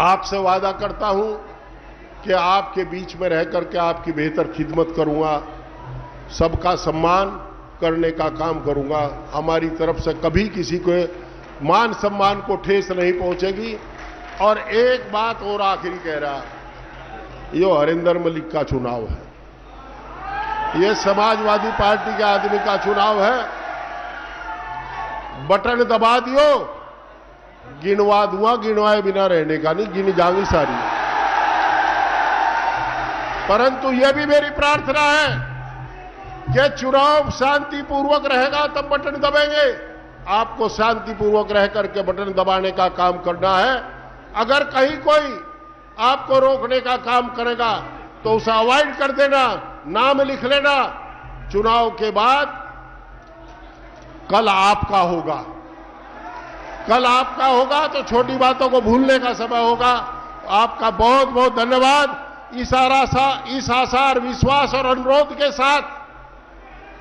आपसे वादा करता हूं कि आपके बीच में रह करके आपकी बेहतर खिदमत करूंगा, सबका सम्मान करने का काम करूंगा। हमारी तरफ से कभी किसी को मान सम्मान को ठेस नहीं पहुंचेगी। और एक बात और आखिरी कह रहा, ये हरिंदर मलिक का चुनाव है, ये समाजवादी पार्टी के आदमी का चुनाव है। बटन दबा दियो, गिनवा दूंगा, गिनवाए बिना रहने का नहीं, गिनी जाएंगी सारी। परंतु यह भी मेरी प्रार्थना है कि चुनाव शांतिपूर्वक रहेगा तब बटन दबेंगे। आपको शांतिपूर्वक रह करके बटन दबाने का काम करना है। अगर कहीं कोई आपको रोकने का काम करेगा तो उसे अवॉइड कर देना, नाम लिख लेना। चुनाव के बाद कल आपका होगा, कल आपका होगा, तो छोटी बातों को भूलने का समय होगा। आपका बहुत बहुत धन्यवाद। इस आशा और विश्वास और अनुरोध के साथ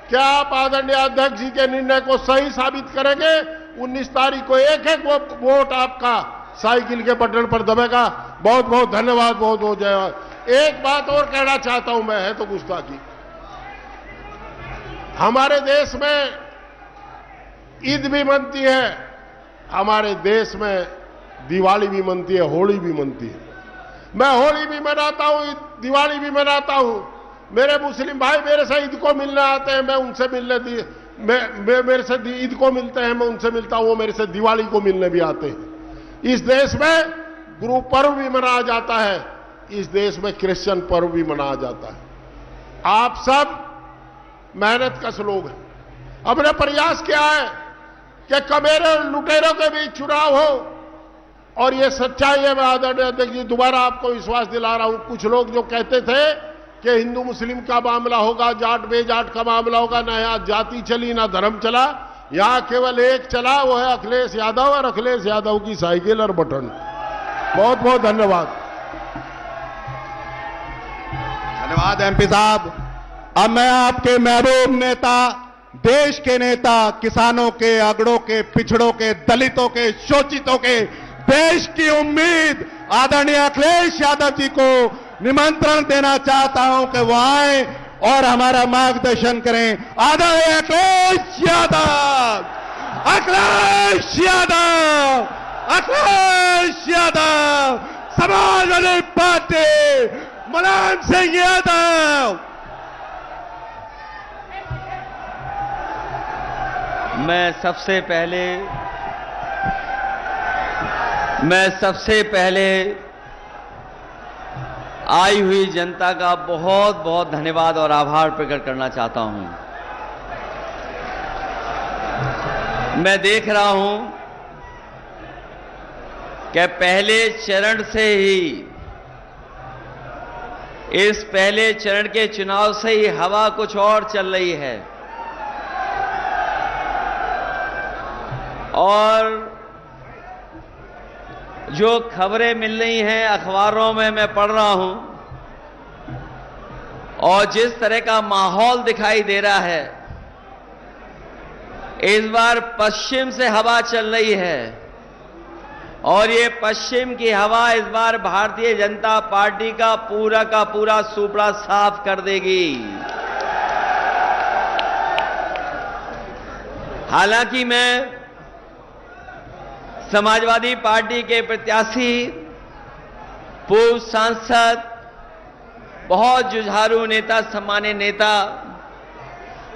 क्या आप आदरणीय अध्यक्ष जी के निर्णय को सही साबित करेंगे? 19 तारीख को एक वोट आपका साइकिल के बटन पर दबेगा। बहुत बहुत धन्यवाद, बहुत बहुत जय। एक बात और कहना चाहता हूं मैं, है तो गुस्ताखी। हमारे देश में ईद भी मनती है, हमारे देश में दिवाली भी मनती है, होली भी मनती है। मैं होली भी मनाता हूं, दिवाली भी मनाता हूं। मेरे मुस्लिम भाई मेरे से ईद को मिलने आते हैं, मैं उनसे मिलने मेरे से ईद को मिलते हैं, मैं उनसे मिलता हूं। वो मेरे से दिवाली को मिलने भी आते हैं। इस देश में गुरु पर्व भी मनाया जाता है, इस देश में क्रिश्चियन पर्व भी मनाया जाता है। आप सब मेहनत कश लोग हैं। हमने प्रयास किया है कि कमेरे और लुटेरों के बीच चुनाव हो, और ये सच्चाई है। मैं आदरणीय अध्यक्ष जी दोबारा आपको विश्वास दिला रहा हूं। कुछ लोग जो कहते थे कि हिंदू मुस्लिम का मामला होगा, जाट बेजाट का मामला होगा, ना यहां जाति चली ना धर्म चला, यहां केवल एक चला, वो है अखिलेश यादव और अखिलेश यादव की साइकिल और बटन। बहुत बहुत धन्यवाद। धन्यवाद एमपी साहब। अब मैं आपके महबूब नेता, देश के नेता, किसानों के, अगड़ों के, पिछड़ों के, दलितों के, शोषितों के, देश की उम्मीद आदरणीय अखिलेश यादव जी को निमंत्रण देना चाहता हूं कि वो आए और हमारा मार्गदर्शन करें। आदरणीय अखिलेश यादव, अखिलेश यादव, अखिलेश यादव, समाजवादी पार्टी, मुलायम सिंह यादव। मैं सबसे पहले आई हुई जनता का बहुत बहुत धन्यवाद और आभार प्रकट करना चाहता हूं। मैं देख रहा हूं कि पहले चरण से ही इस पहले चरण के चुनाव से ही हवा कुछ और चल रही है और जो खबरें मिल रही हैं अखबारों में मैं पढ़ रहा हूं और जिस तरह का माहौल दिखाई दे रहा है, इस बार पश्चिम से हवा चल रही है और ये पश्चिम की हवा इस बार भारतीय जनता पार्टी का पूरा सुपड़ा साफ कर देगी। हालांकि मैं समाजवादी पार्टी के प्रत्याशी, पूर्व सांसद, बहुत जुझारू नेता, सम्मानित नेता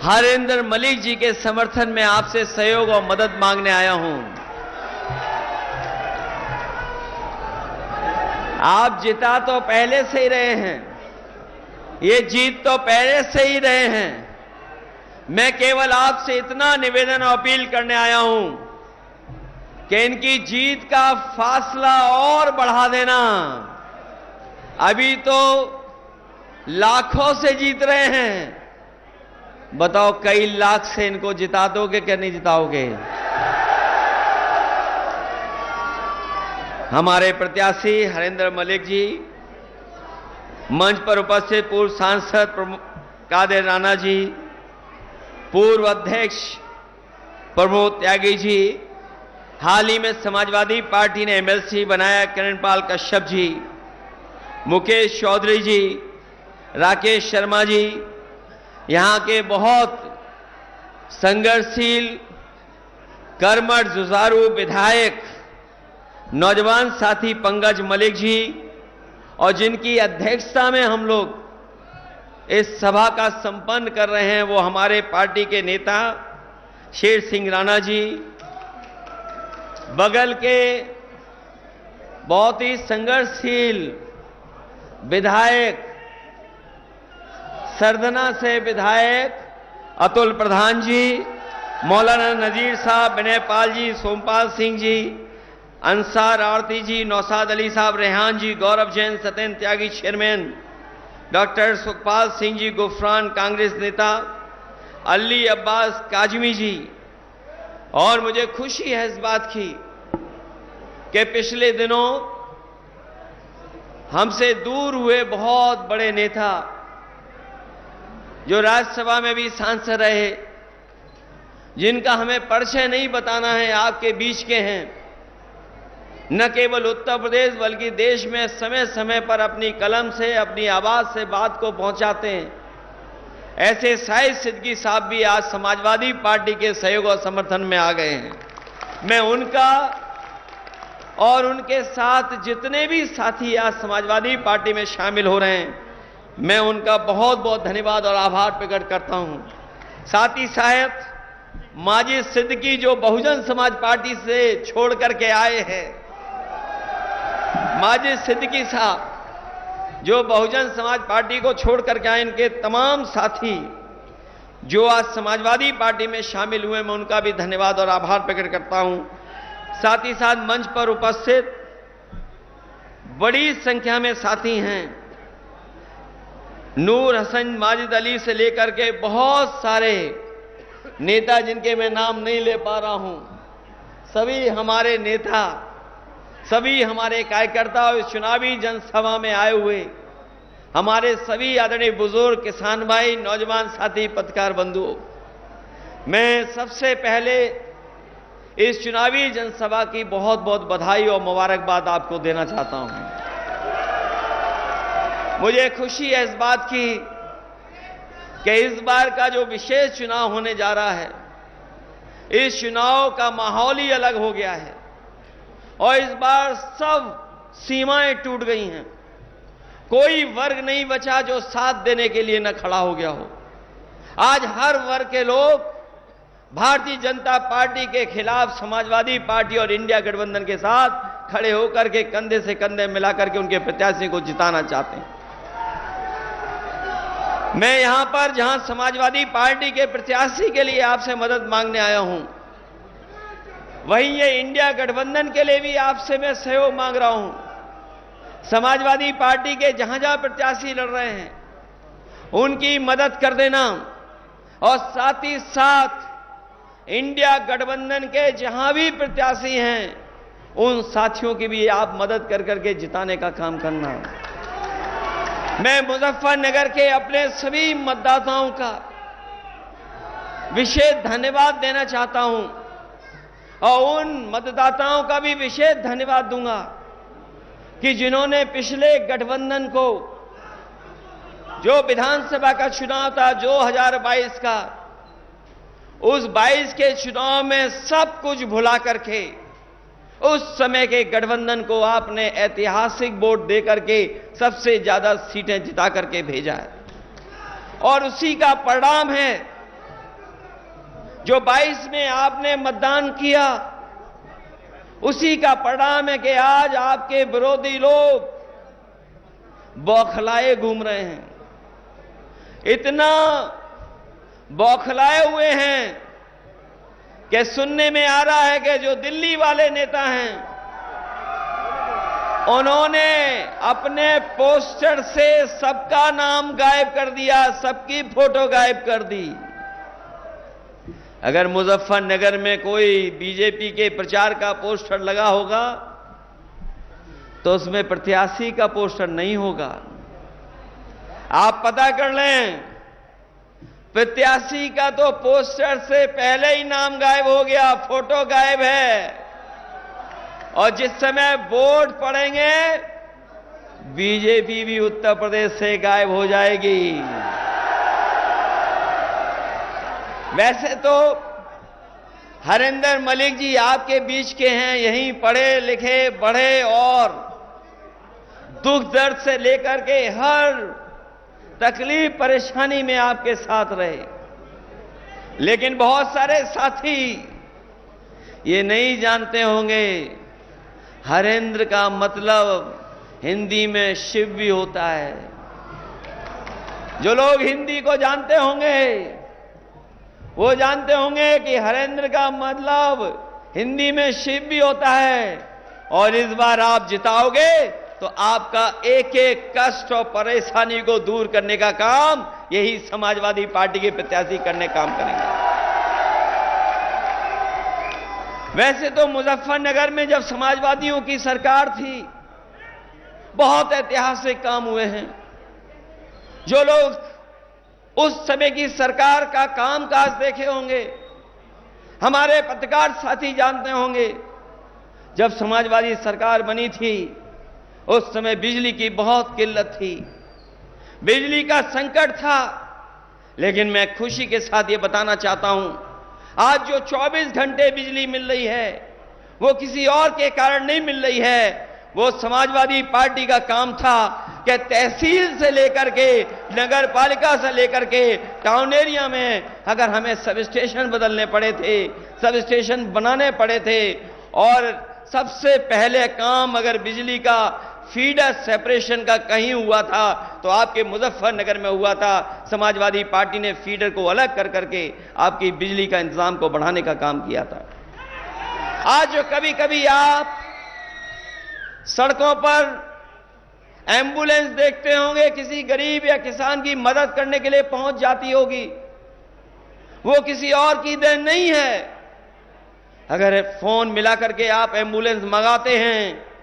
हरेंद्र मलिक जी के समर्थन में आपसे सहयोग और मदद मांगने आया हूं। आप जिता तो पहले से ही रहे हैं, ये जीत तो पहले से ही रहे हैं। मैं केवल आपसे इतना निवेदन और अपील करने आया हूं कि इनकी जीत का फासला और बढ़ा देना। अभी तो लाखों से जीत रहे हैं, बताओ कई लाख से इनको जिता दोगे कि नहीं जिताओगे? हमारे प्रत्याशी हरेंद्र मलिक जी, मंच पर उपस्थित पूर्व सांसद कादिर राणा जी, पूर्व अध्यक्ष प्रमोद त्यागी जी, हाल ही में समाजवादी पार्टी ने एमएलसी बनाया किरणपाल कश्यप जी, मुकेश चौधरी जी, राकेश शर्मा जी, यहां के बहुत संघर्षशील, कर्मठ, जुझारू विधायक, नौजवान साथी पंकज मलिक जी और जिनकी अध्यक्षता में हम लोग इस सभा का संपन्न कर रहे हैं, वो हमारे पार्टी के नेता शेर सिंह राणा जी, बगल के बहुत ही संघर्षशील विधायक, सरदना से विधायक अतुल प्रधान जी, मौलाना नजीर साहब, विनय पाल जी, सोमपाल सिंह जी, अंसार आरती जी, नौसाद अली साहब, रेहान जी, गौरव जैन, सत्येंद्र त्यागी चेयरमैन, डॉक्टर सुखपाल सिंह जी गुफरान कांग्रेस नेता, अली अब्बास काजमी जी। और मुझे खुशी है इस बात की कि पिछले दिनों हमसे दूर हुए बहुत बड़े नेता जो राज्यसभा में भी सांसद रहे, जिनका हमें परिचय नहीं बताना है, आपके बीच के हैं, न केवल उत्तर प्रदेश बल्कि देश में समय समय पर अपनी कलम से, अपनी आवाज से बात को पहुंचाते हैं। ऐसे शाहिद सिद्दीकी साहब भी आज समाजवादी पार्टी के सहयोग और समर्थन में आ गए हैं। मैं उनका और उनके साथ जितने भी साथी आज समाजवादी पार्टी में शामिल हो रहे हैं, मैं उनका बहुत बहुत धन्यवाद और आभार प्रकट करता हूं। साथ ही साथ माजिद सिद्दीकी जो बहुजन समाज पार्टी से छोड़ करके आए हैं, माजिद सिद्दीकी साहब जो बहुजन समाज पार्टी को छोड़ करके आए, इनके तमाम साथी जो आज समाजवादी पार्टी में शामिल हुए, मैं उनका भी धन्यवाद और आभार प्रकट करता हूं। साथ ही साथ मंच पर उपस्थित बड़ी संख्या में साथी हैं, नूर हसन, माजिद अली से लेकर के बहुत सारे नेता जिनके मैं नाम नहीं ले पा रहा हूं, सभी हमारे नेता, सभी हमारे कार्यकर्ता और चुनावी जनसभा में आए हुए हमारे सभी आदरणीय बुजुर्ग, किसान भाई, नौजवान साथी, पत्रकार बंधुओं, मैं सबसे पहले इस चुनावी जनसभा की बहुत बहुत बधाई और मुबारकबाद आपको देना चाहता हूं। मुझे खुशी है इस बात की कि इस बार का जो विशेष चुनाव होने जा रहा है, इस चुनाव का माहौल ही अलग हो गया है और इस बार सब सीमाएं टूट गई हैं। कोई वर्ग नहीं बचा जो साथ देने के लिए न खड़ा हो गया हो। आज हर वर्ग के लोग भारतीय जनता पार्टी के खिलाफ समाजवादी पार्टी और इंडिया गठबंधन के साथ खड़े होकर के कंधे से कंधे मिलाकर के उनके प्रत्याशी को जिताना चाहते हैं। मैं यहां पर जहां समाजवादी पार्टी के प्रत्याशी के लिए आपसे मदद मांगने आया हूं, वहीं ये इंडिया गठबंधन के लिए भी आपसे मैं सहयोग मांग रहा हूं। समाजवादी पार्टी के जहां जहां प्रत्याशी लड़ रहे हैं उनकी मदद कर देना और साथ ही साथ इंडिया गठबंधन के जहां भी प्रत्याशी हैं उन साथियों की भी आप मदद कर करके जिताने का काम करना। मैं मुजफ्फरनगर के अपने सभी मतदाताओं का विशेष धन्यवाद देना चाहता हूं और उन मतदाताओं का भी विशेष धन्यवाद दूंगा कि जिन्होंने पिछले गठबंधन को, जो विधानसभा का चुनाव था 2022 का, उस 22 के चुनाव में सब कुछ भुला करके उस समय के गठबंधन को आपने ऐतिहासिक वोट दे करके सबसे ज्यादा सीटें जिता करके भेजा है और उसी का परिणाम है जो 22 में आपने मतदान किया, उसी का परिणाम है कि आज आपके विरोधी लोग बौखलाए घूम रहे हैं, इतना बौखलाए हुए हैं कि सुनने में आ रहा है कि जो दिल्ली वाले नेता हैं उन्होंने अपने पोस्टर से सबका नाम गायब कर दिया, सबकी फोटो गायब कर दी। अगर मुजफ्फरनगर में कोई बीजेपी के प्रचार का पोस्टर लगा होगा तो उसमें प्रत्याशी का पोस्टर नहीं होगा। आप पता कर लें, प्रत्याशी का तो पोस्टर से पहले ही नाम गायब हो गया, फोटो गायब है और जिस समय वोट पड़ेंगे बीजेपी भी उत्तर प्रदेश से गायब हो जाएगी। वैसे तो हरिंदर मलिक जी आपके बीच के हैं, यहीं पढ़े लिखे बड़े और दुख दर्द से लेकर के हर तकलीफ परेशानी में आपके साथ रहे, लेकिन बहुत सारे साथी ये नहीं जानते होंगे हरेंद्र का मतलब हिंदी में शिव भी होता है। जो लोग हिंदी को जानते होंगे वो जानते होंगे कि हरेंद्र का मतलब हिंदी में शिव भी होता है और इस बार आप जिताओगे तो आपका एक एक कष्ट और परेशानी को दूर करने का काम यही समाजवादी पार्टी के प्रत्याशी करने काम करेंगे। वैसे तो मुजफ्फरनगर में जब समाजवादियों की सरकार थी बहुत ऐतिहासिक काम हुए हैं। जो लोग उस समय की सरकार का कामकाज देखे होंगे, हमारे पत्रकार साथी जानते होंगे, जब समाजवादी सरकार बनी थी उस समय बिजली की बहुत किल्लत थी, बिजली का संकट था। लेकिन मैं खुशी के साथ ये बताना चाहता हूं, आज जो 24 घंटे बिजली मिल रही है वो किसी और के कारण नहीं मिल रही है, वो समाजवादी पार्टी का काम था कि तहसील से लेकर के नगर पालिका से लेकर के टाउन एरिया में अगर हमें सब स्टेशन बदलने पड़े थे, सब स्टेशन बनाने पड़े थे और सबसे पहले काम अगर बिजली का फीडर सेपरेशन का कहीं हुआ था तो आपके मुजफ्फरनगर में हुआ था। समाजवादी पार्टी ने फीडर को अलग कर करके आपकी बिजली का इंतजाम को बढ़ाने का काम किया था। आज जो कभी कभी आप सड़कों पर एम्बुलेंस देखते होंगे, किसी गरीब या किसान की मदद करने के लिए पहुंच जाती होगी, वो किसी और की देन नहीं है। अगर फोन मिला करके आप एम्बुलेंस मंगाते हैं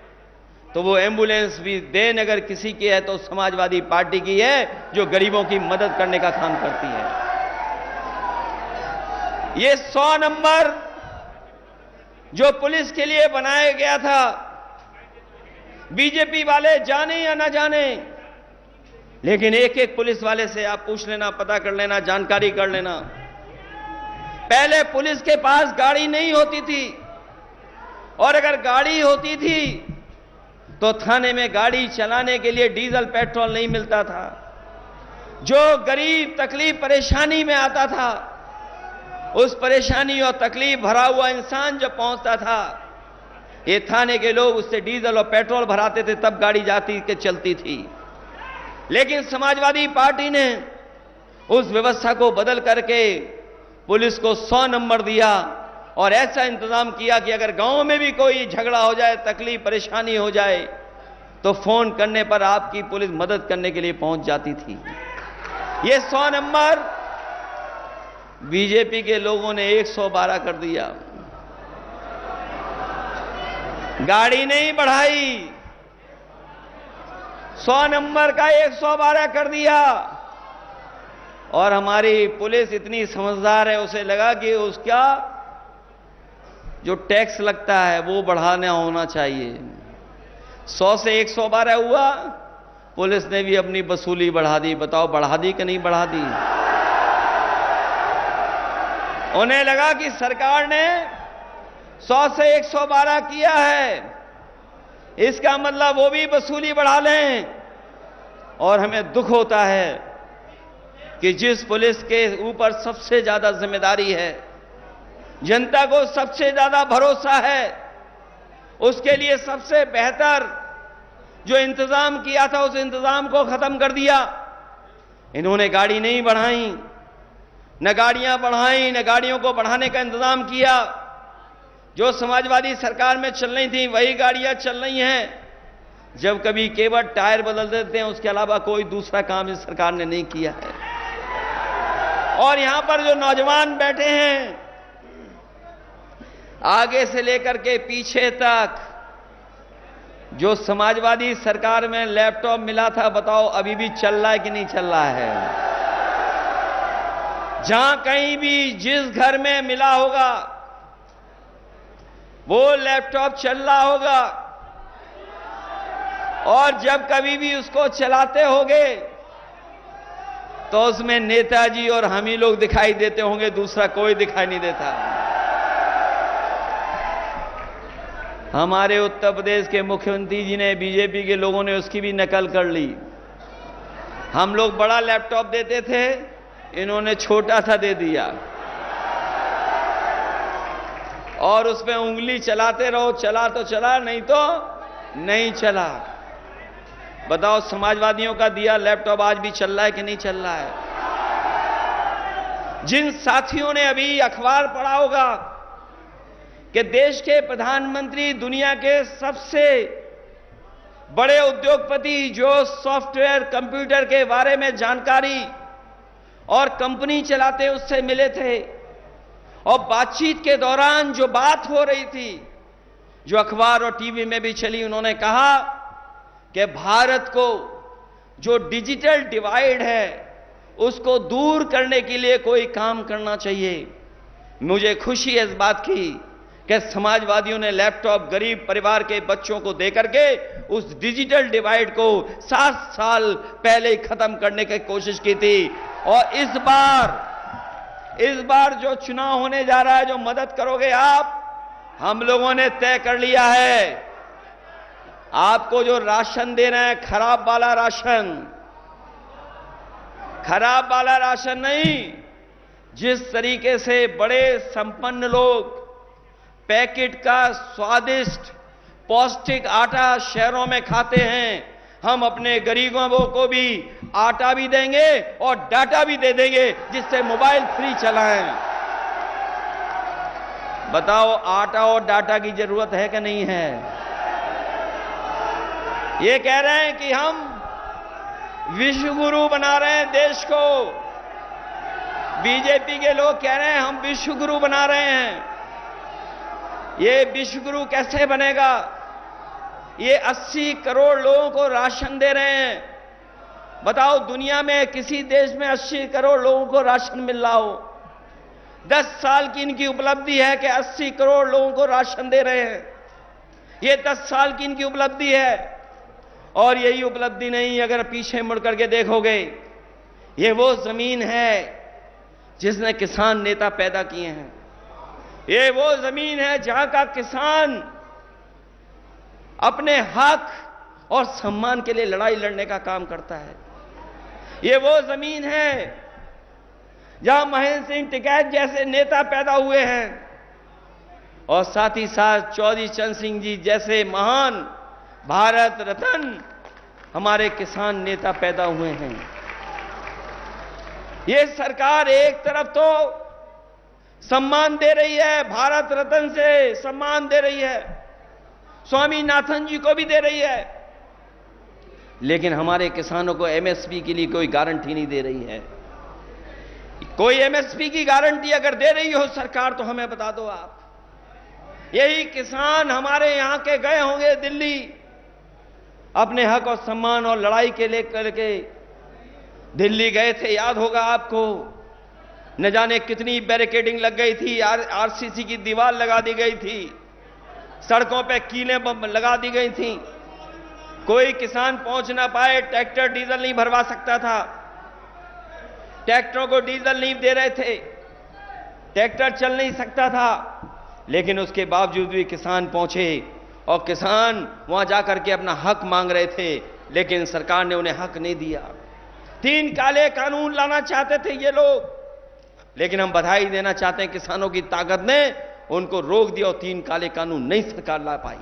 तो वो एम्बुलेंस भी देन अगर किसी की है तो समाजवादी पार्टी की है जो गरीबों की मदद करने का काम करती है। ये 100 नंबर जो पुलिस के लिए बनाया गया था, बीजेपी वाले जाने या ना जाने, लेकिन एक एक पुलिस वाले से आप पूछ लेना, पता कर लेना, जानकारी कर लेना। पहले पुलिस के पास गाड़ी नहीं होती थी और अगर गाड़ी होती थी तो थाने में गाड़ी चलाने के लिए डीजल पेट्रोल नहीं मिलता था। जो गरीब तकलीफ परेशानी में आता था, उस परेशानी और तकलीफ भरा हुआ इंसान जब पहुंचता था, ये थाने के लोग उससे डीजल और पेट्रोल भराते थे, तब गाड़ी जाती के चलती थी। लेकिन समाजवादी पार्टी ने उस व्यवस्था को बदल करके पुलिस को 100 नंबर दिया और ऐसा इंतजाम किया कि अगर गांव में भी कोई झगड़ा हो जाए, तकलीफ परेशानी हो जाए तो फोन करने पर आपकी पुलिस मदद करने के लिए पहुंच जाती थी। ये 100 नंबर बीजेपी के लोगों ने 112 कर दिया। गाड़ी नहीं बढ़ाई, 100 नंबर का 112 कर दिया। और हमारी पुलिस इतनी समझदार है, उसे लगा कि उसका जो टैक्स लगता है वो बढ़ाना होना चाहिए। 100 से 112 हुआ, पुलिस ने भी अपनी वसूली बढ़ा दी। बताओ बढ़ा दी कि नहीं बढ़ा दी? उन्हें लगा कि सरकार ने 100 से 112 किया है, इसका मतलब वो भी वसूली बढ़ा लें। और हमें दुख होता है कि जिस पुलिस के ऊपर सबसे ज्यादा जिम्मेदारी है, जनता को सबसे ज्यादा भरोसा है, उसके लिए सबसे बेहतर जो इंतजाम किया था उस इंतजाम को खत्म कर दिया। इन्होंने गाड़ी नहीं बढ़ाई, न गाड़ियां बढ़ाई, न गाड़ियों को बढ़ाने का इंतजाम किया। जो समाजवादी सरकार में चल रही थी वही गाड़ियां चल रही हैं। जब कभी केवल टायर बदल देते हैं, उसके अलावा कोई दूसरा काम इस सरकार ने नहीं किया है। और यहां पर जो नौजवान बैठे हैं, आगे से लेकर के पीछे तक, जो समाजवादी सरकार में लैपटॉप मिला था, बताओ अभी भी चल रहा है कि नहीं चल रहा है? जहां कहीं भी जिस घर में मिला होगा वो लैपटॉप चल रहा होगा। और जब कभी भी उसको चलाते होंगे तो उसमें नेताजी और हम ही लोग दिखाई देते होंगे, दूसरा कोई दिखाई नहीं देता। हमारे उत्तर प्रदेश के मुख्यमंत्री जी ने, बीजेपी के लोगों ने उसकी भी नकल कर ली। हम लोग बड़ा लैपटॉप देते थे, इन्होंने छोटा सा दे दिया। और उसमें उंगली चलाते रहो, चला तो चला, नहीं तो नहीं चला। बताओ समाजवादियों का दिया लैपटॉप आज भी चल रहा है कि नहीं चल रहा है? जिन साथियों ने अभी अखबार पढ़ा होगा कि देश के प्रधानमंत्री दुनिया के सबसे बड़े उद्योगपति जो सॉफ्टवेयर कंप्यूटर के बारे में जानकारी और कंपनी चलाते उससे मिले थे, और बातचीत के दौरान जो बात हो रही थी, जो अखबार और टीवी में भी चली, उन्होंने कहा कि भारत को जो डिजिटल डिवाइड है उसको दूर करने के लिए कोई काम करना चाहिए। मुझे खुशी है इस बात की कि समाजवादियों ने लैपटॉप गरीब परिवार के बच्चों को देकर के उस डिजिटल डिवाइड को 7 साल पहले ही खत्म करने की कोशिश की थी। और इस बार जो चुनाव होने जा रहा है, जो मदद करोगे आप, हम लोगों ने तय कर लिया है, आपको जो राशन दे रहे हैं, खराब वाला राशन नहीं, जिस तरीके से बड़े संपन्न लोग पैकेट का स्वादिष्ट पौष्टिक आटा शहरों में खाते हैं, हम अपने गरीबों को भी आटा भी देंगे और डाटा भी दे देंगे, जिससे मोबाइल फ्री चलाएं। बताओ आटा और डाटा की जरूरत है कि नहीं है? ये कह रहे हैं कि हम विश्व गुरु बना रहे हैं देश को। बीजेपी के लोग कह रहे हैं हम विश्व गुरु बना रहे हैं। ये विश्व गुरु कैसे बनेगा? ये 80 करोड़ लोगों को राशन दे रहे हैं। बताओ दुनिया में किसी देश में 80 करोड़ लोगों को राशन मिल रहा हो? 10 साल की इनकी उपलब्धि है कि 80 करोड़ लोगों को राशन दे रहे हैं। ये 10 साल की इनकी उपलब्धि है। और यही उपलब्धि नहीं, अगर पीछे मुड़ करके देखोगे, ये वो जमीन है जिसने किसान नेता पैदा किए हैं। ये वो जमीन है जहां का किसान अपने हक और सम्मान के लिए लड़ाई लड़ने का काम करता है। ये वो जमीन है जहां महेंद्र सिंह टिकैत जैसे नेता पैदा हुए हैं, और साथ ही साथ चौधरी चरण सिंह जी जैसे महान भारत रत्न हमारे किसान नेता पैदा हुए हैं। ये सरकार एक तरफ तो सम्मान दे रही है, भारत रत्न से सम्मान दे रही है, स्वामीनाथन जी को भी दे रही है, लेकिन हमारे किसानों को एमएसपी के लिए कोई गारंटी नहीं दे रही है। कोई एमएसपी की गारंटी अगर दे रही हो सरकार तो हमें बता दो आप। यही किसान हमारे यहां के गए होंगे दिल्ली अपने हक और सम्मान और लड़ाई के लेकर के दिल्ली गए थे, याद होगा आपको। न जाने कितनी बैरिकेडिंग लग गई थी, आरसीसी की दीवार लगा दी गई थी, सड़कों पे कीलें लगा दी गई थी, कोई किसान पहुंच ना पाए, ट्रैक्टर डीजल नहीं भरवा सकता था, ट्रैक्टरों को डीजल नहीं दे रहे थे, ट्रैक्टर चल नहीं सकता था, लेकिन उसके बावजूद भी किसान पहुंचे और किसान वहां जाकर के अपना हक मांग रहे थे, लेकिन सरकार ने उन्हें हक नहीं दिया। 3 काले कानून लाना चाहते थे ये लोग, लेकिन हम बधाई देना चाहते हैं किसानों की ताकत ने उनको रोक दिया और 3 काले कानून नहीं सरकार ला पाई।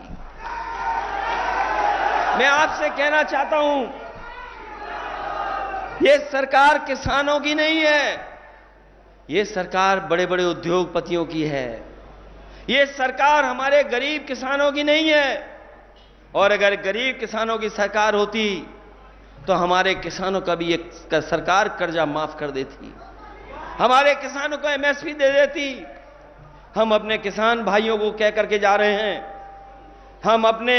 मैं आपसे कहना चाहता हूं, यह सरकार किसानों की नहीं है, यह सरकार बड़े बड़े उद्योगपतियों की है, यह सरकार हमारे गरीब किसानों की नहीं है। और अगर गरीब किसानों की सरकार होती तो हमारे किसानों का भी एक सरकार कर्जा माफ कर देती, हमारे किसानों को एमएसपी दे देती। हम अपने किसान भाइयों को कह करके जा रहे हैं, हम अपने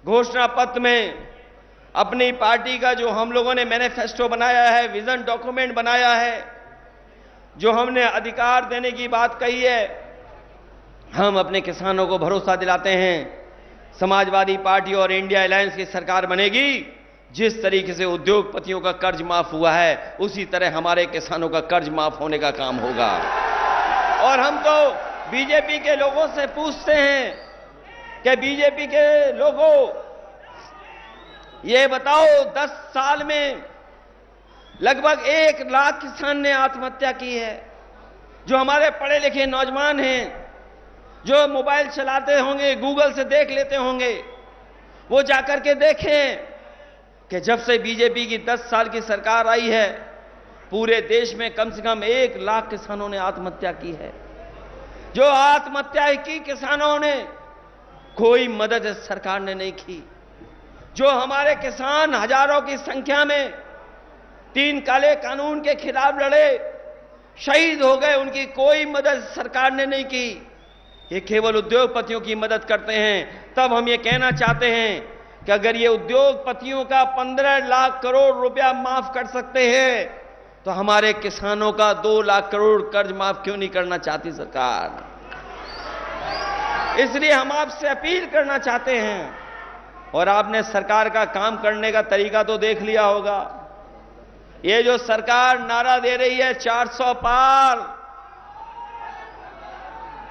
घोषणा पत्र में अपनी पार्टी का जो हम लोगों ने मैनिफेस्टो बनाया है, विजन डॉक्यूमेंट बनाया है, जो हमने अधिकार देने की बात कही है, हम अपने किसानों को भरोसा दिलाते हैं समाजवादी पार्टी और इंडिया अलायंस की सरकार बनेगी। जिस तरीके से उद्योगपतियों का कर्ज माफ हुआ है उसी तरह हमारे किसानों का कर्ज माफ होने का काम होगा। और हम तो बीजेपी के लोगों से पूछते हैं कि बीजेपी के लोगों ये बताओ, 10 साल में लगभग 1 लाख किसान ने आत्महत्या की है। जो हमारे पढ़े लिखे नौजवान हैं, जो मोबाइल चलाते होंगे, गूगल से देख लेते होंगे, वो जाकर के देखें कि जब से बीजेपी की 10 साल की सरकार आई है पूरे देश में कम से कम 1 लाख किसानों ने आत्महत्या की है। जो आत्महत्या की किसानों ने कोई मदद सरकार ने नहीं की। जो हमारे किसान हजारों की संख्या में 3 काले कानून के खिलाफ लड़े, शहीद हो गए, उनकी कोई मदद सरकार ने नहीं की। ये केवल उद्योगपतियों की मदद करते हैं। तब हम ये कहना चाहते हैं कि अगर ये उद्योगपतियों का 15 लाख करोड़ रुपया माफ कर सकते हैं तो हमारे किसानों का 2 लाख करोड़ कर्ज माफ क्यों नहीं करना चाहती सरकार। इसलिए हम आपसे अपील करना चाहते हैं, और आपने सरकार का काम करने का तरीका तो देख लिया होगा। ये जो सरकार नारा दे रही है 400 पार,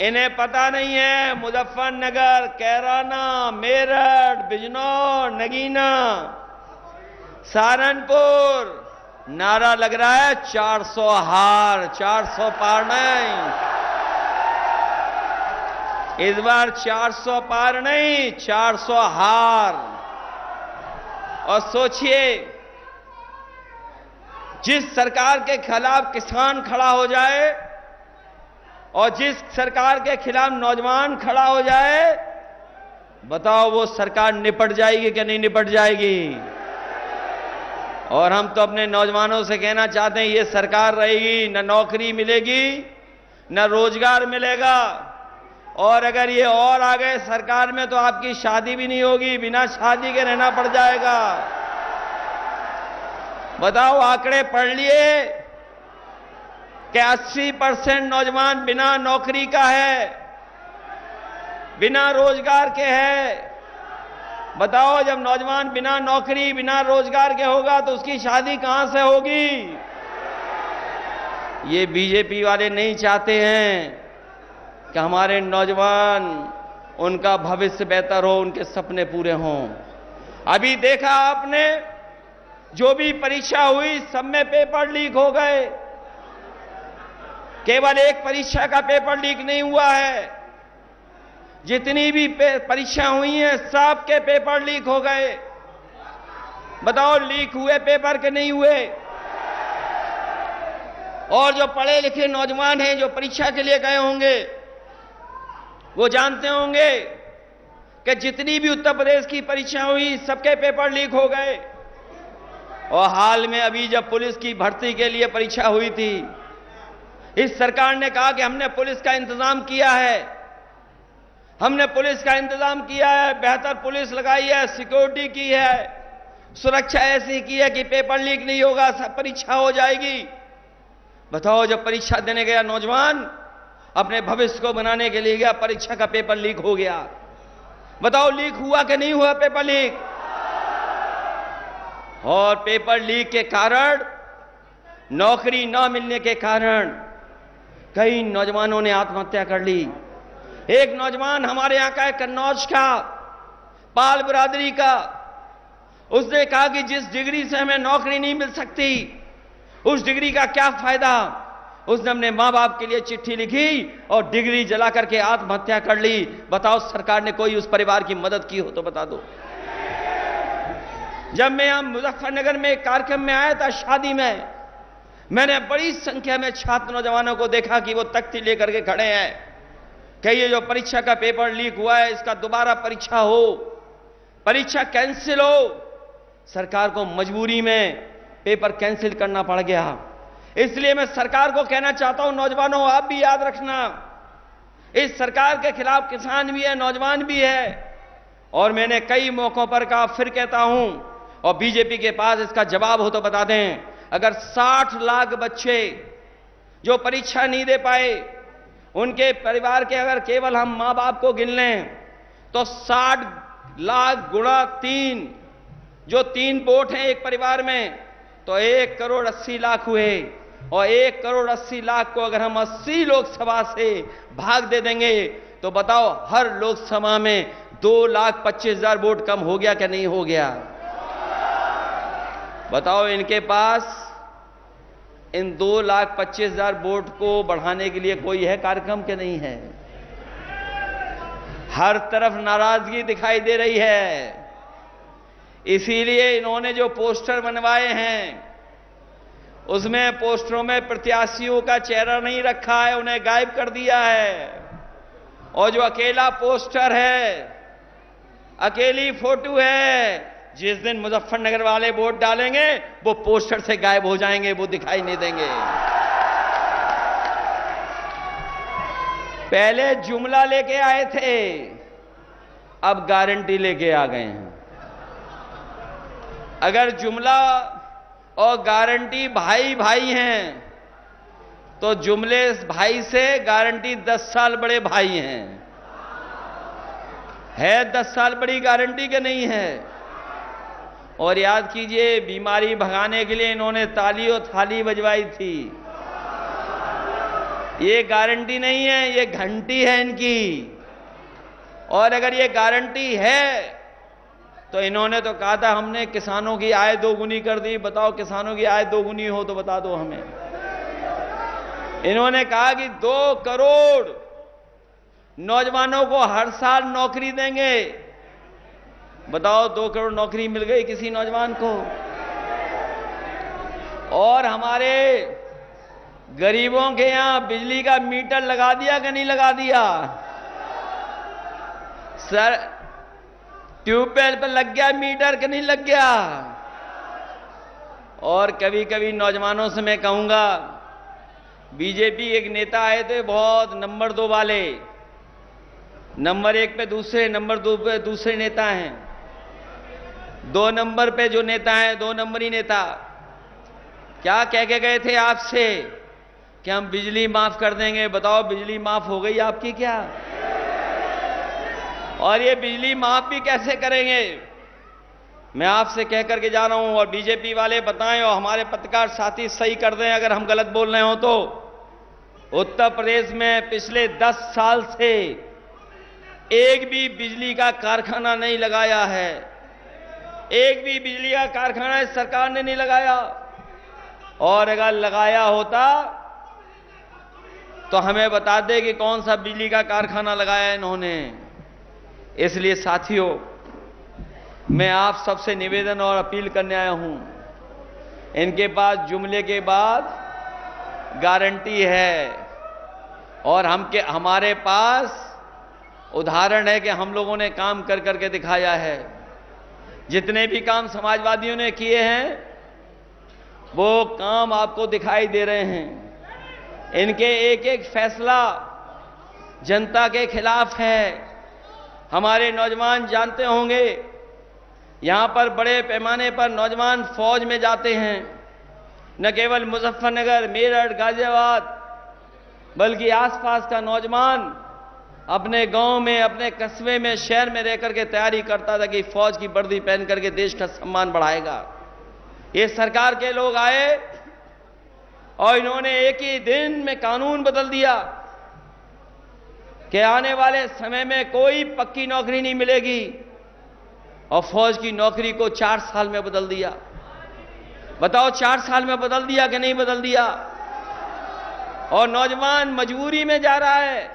इन्हें पता नहीं है मुजफ्फरनगर, कैराना, मेरठ, बिजनौर, नगीना, सहारनपुर नारा लग रहा है 400 हार, 400 पार नहीं। इस बार 400 पार नहीं, 400 हार। और सोचिए, जिस सरकार के खिलाफ किसान खड़ा हो जाए और जिस सरकार के खिलाफ नौजवान खड़ा हो जाए, बताओ वो सरकार निपट जाएगी कि नहीं निपट जाएगी। और हम तो अपने नौजवानों से कहना चाहते हैं, ये सरकार रहेगी न नौकरी मिलेगी न रोजगार मिलेगा, और अगर ये और आ गए सरकार में तो आपकी शादी भी नहीं होगी, बिना शादी के रहना पड़ जाएगा। बताओ, आंकड़े पढ़ लिए कि 80% नौजवान बिना नौकरी का है, बिना रोजगार के है। बताओ, जब नौजवान बिना नौकरी बिना रोजगार के होगा तो उसकी शादी कहां से होगी। ये बीजेपी वाले नहीं चाहते हैं कि हमारे नौजवान, उनका भविष्य बेहतर हो, उनके सपने पूरे हों। अभी देखा आपने, जो भी परीक्षा हुई सब में पेपर लीक हो गए। केवल एक परीक्षा का पेपर लीक नहीं हुआ है, जितनी भी परीक्षा हुई हैं सब के पेपर लीक हो गए। बताओ, लीक हुए पेपर के नहीं हुए। और जो पढ़े लिखे नौजवान हैं जो परीक्षा के लिए गए होंगे वो जानते होंगे कि जितनी भी उत्तर प्रदेश की परीक्षा हुई सबके पेपर लीक हो गए। और हाल में अभी जब पुलिस की भर्ती के लिए परीक्षा हुई थी, इस सरकार ने कहा कि हमने पुलिस का इंतजाम किया है, हमने पुलिस का इंतजाम किया है, बेहतर पुलिस लगाई है, सिक्योरिटी की है, सुरक्षा ऐसी की है कि पेपर लीक नहीं होगा, सब परीक्षा हो जाएगी। बताओ, जब परीक्षा देने गया नौजवान अपने भविष्य को बनाने के लिए गया, परीक्षा का पेपर लीक हो गया। बताओ लीक हुआ कि नहीं हुआ पेपर लीक? और पेपर लीक के कारण, नौकरी न मिलने के कारण कई नौजवानों ने आत्महत्या कर ली। एक नौजवान हमारे यहां का है, कन्नौज का, पाल बिरादरी का, उसने कहा कि जिस डिग्री से हमें नौकरी नहीं मिल सकती उस डिग्री का क्या फायदा। उसने अपने मां बाप के लिए चिट्ठी लिखी और डिग्री जला करके आत्महत्या कर ली। बताओ, सरकार ने कोई उस परिवार की मदद की हो तो बता दो। जब मैं यहां मुजफ्फरनगर में एक कार्यक्रम में आया था, शादी में, मैंने बड़ी संख्या में छात्र नौजवानों को देखा कि वो तख्ती लेकर के खड़े हैं कि ये जो परीक्षा का पेपर लीक हुआ है इसका दोबारा परीक्षा हो, परीक्षा कैंसिल हो। सरकार को मजबूरी में पेपर कैंसिल करना पड़ गया। इसलिए मैं सरकार को कहना चाहता हूं, नौजवानों आप भी याद रखना, इस सरकार के खिलाफ किसान भी है, नौजवान भी है। और मैंने कई मौकों पर कहा, फिर कहता हूं, और बीजेपी के पास इसका जवाब हो तो बता दें, अगर 60 लाख बच्चे जो परीक्षा नहीं दे पाए, उनके परिवार के अगर केवल हम मां बाप को गिन लें तो 60 लाख गुणा 3, जो 3 वोट हैं एक परिवार में, तो 1 करोड़ 80 लाख हुए। और 1 करोड़ 80 लाख को अगर हम 80 लोकसभा से भाग दे देंगे तो बताओ, हर लोकसभा में 2,25,000 वोट कम हो गया क्या नहीं हो गया? बताओ, इनके पास इन 2,25,000 वोट को बढ़ाने के लिए कोई है कार्यक्रम के नहीं है? हर तरफ नाराजगी दिखाई दे रही है। इसीलिए इन्होंने जो पोस्टर बनवाए हैं उसमें पोस्टरों में प्रत्याशियों का चेहरा नहीं रखा है, उन्हें गायब कर दिया है। और जो अकेला पोस्टर है, अकेली फोटो है, जिस दिन मुजफ्फरनगर वाले वोट डालेंगे वो पोस्टर से गायब हो जाएंगे, वो दिखाई नहीं देंगे। पहले जुमला लेके आए थे, अब गारंटी लेके आ गए हैं। अगर जुमला और गारंटी भाई भाई हैं तो जुमले भाई से गारंटी 10 साल बड़े भाई हैं। है 10 साल बड़ी गारंटी के नहीं है? और याद कीजिए, बीमारी भगाने के लिए इन्होंने ताली और थाली बजवाई थी। ये गारंटी नहीं है, ये घंटी है इनकी। और अगर ये गारंटी है तो इन्होंने तो कहा था हमने किसानों की आय दोगुनी कर दी। बताओ, किसानों की आय दोगुनी हो तो बता दो हमें। इन्होंने कहा कि 2 करोड़ नौजवानों को हर साल नौकरी देंगे। बताओ, 2 करोड़ नौकरी मिल गई किसी नौजवान को? और हमारे गरीबों के यहां बिजली का मीटर लगा दिया कि नहीं लगा दिया? सर, ट्यूबवेल पर लग गया मीटर कि नहीं लग गया? और कभी कभी नौजवानों से मैं कहूंगा, बीजेपी एक नेता आए थे बहुत नंबर 2 वाले, नंबर 1 पे दूसरे, नंबर 2 पे दूसरे नेता हैं। 2 नंबर पे जो नेता हैं, 2 नंबरी नेता, क्या कह के गए थे आपसे कि हम बिजली माफ कर देंगे। बताओ, बिजली माफ हो गई आपकी क्या? और ये बिजली माफ भी कैसे करेंगे? मैं आपसे कह करके जा रहा हूं, और बीजेपी वाले बताएं और हमारे पत्रकार साथी सही कर दें अगर हम गलत बोल रहे हो तो। उत्तर प्रदेश में पिछले 10 साल से एक भी बिजली का कारखाना नहीं लगाया है। एक भी बिजली का कारखाना इस सरकार ने नहीं लगाया। और अगर लगाया होता तो हमें बता दे कि कौन सा बिजली का कारखाना लगाया इन्होंने। इसलिए साथियों, मैं आप सबसे निवेदन और अपील करने आया हूं, इनके पास जुमले के बाद गारंटी है और हमारे पास उदाहरण है कि हम लोगों ने काम कर करके दिखाया है। जितने भी काम समाजवादियों ने किए हैं वो काम आपको दिखाई दे रहे हैं। इनके एक एक फैसला जनता के खिलाफ है। हमारे नौजवान जानते होंगे, यहां पर बड़े पैमाने पर नौजवान फौज में जाते हैं। न केवल मुजफ्फरनगर, मेरठ, गाजियाबाद बल्कि आसपास का नौजवान अपने गांव में, अपने कस्बे में, शहर में रह करके तैयारी करता था कि फौज की वर्दी पहन करके देश का सम्मान बढ़ाएगा। ये सरकार के लोग आए और इन्होंने एक ही दिन में कानून बदल दिया कि आने वाले समय में कोई पक्की नौकरी नहीं मिलेगी, और फौज की नौकरी को 4 साल में बदल दिया। बताओ 4 साल में बदल दिया कि नहीं बदल दिया? और नौजवान मजबूरी में जा रहा है,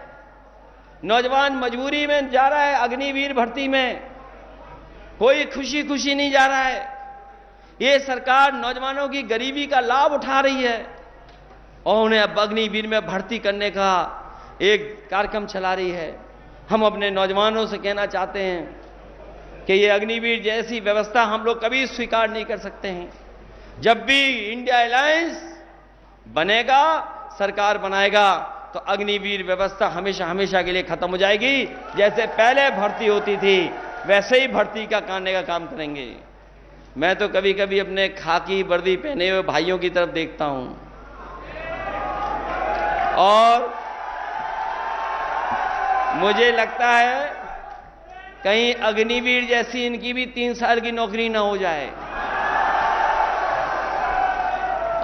नौजवान मजबूरी में जा रहा है अग्निवीर भर्ती में, कोई खुशी खुशी नहीं जा रहा है। ये सरकार नौजवानों की गरीबी का लाभ उठा रही है और उन्हें अब अग्निवीर में भर्ती करने का एक कार्यक्रम चला रही है। हम अपने नौजवानों से कहना चाहते हैं कि ये अग्निवीर जैसी व्यवस्था हम लोग कभी स्वीकार नहीं कर सकते हैं। जब भी इंडिया अलायंस बनेगा, सरकार बनाएगा, तो अग्निवीर व्यवस्था हमेशा हमेशा के लिए खत्म हो जाएगी। जैसे पहले भर्ती होती थी वैसे ही भर्ती का करने का काम करेंगे। मैं तो कभी कभी अपने खाकी वर्दी पहने हुए भाइयों की तरफ देखता हूं और मुझे लगता है कहीं अग्निवीर जैसी इनकी भी 3 साल की नौकरी ना हो जाए।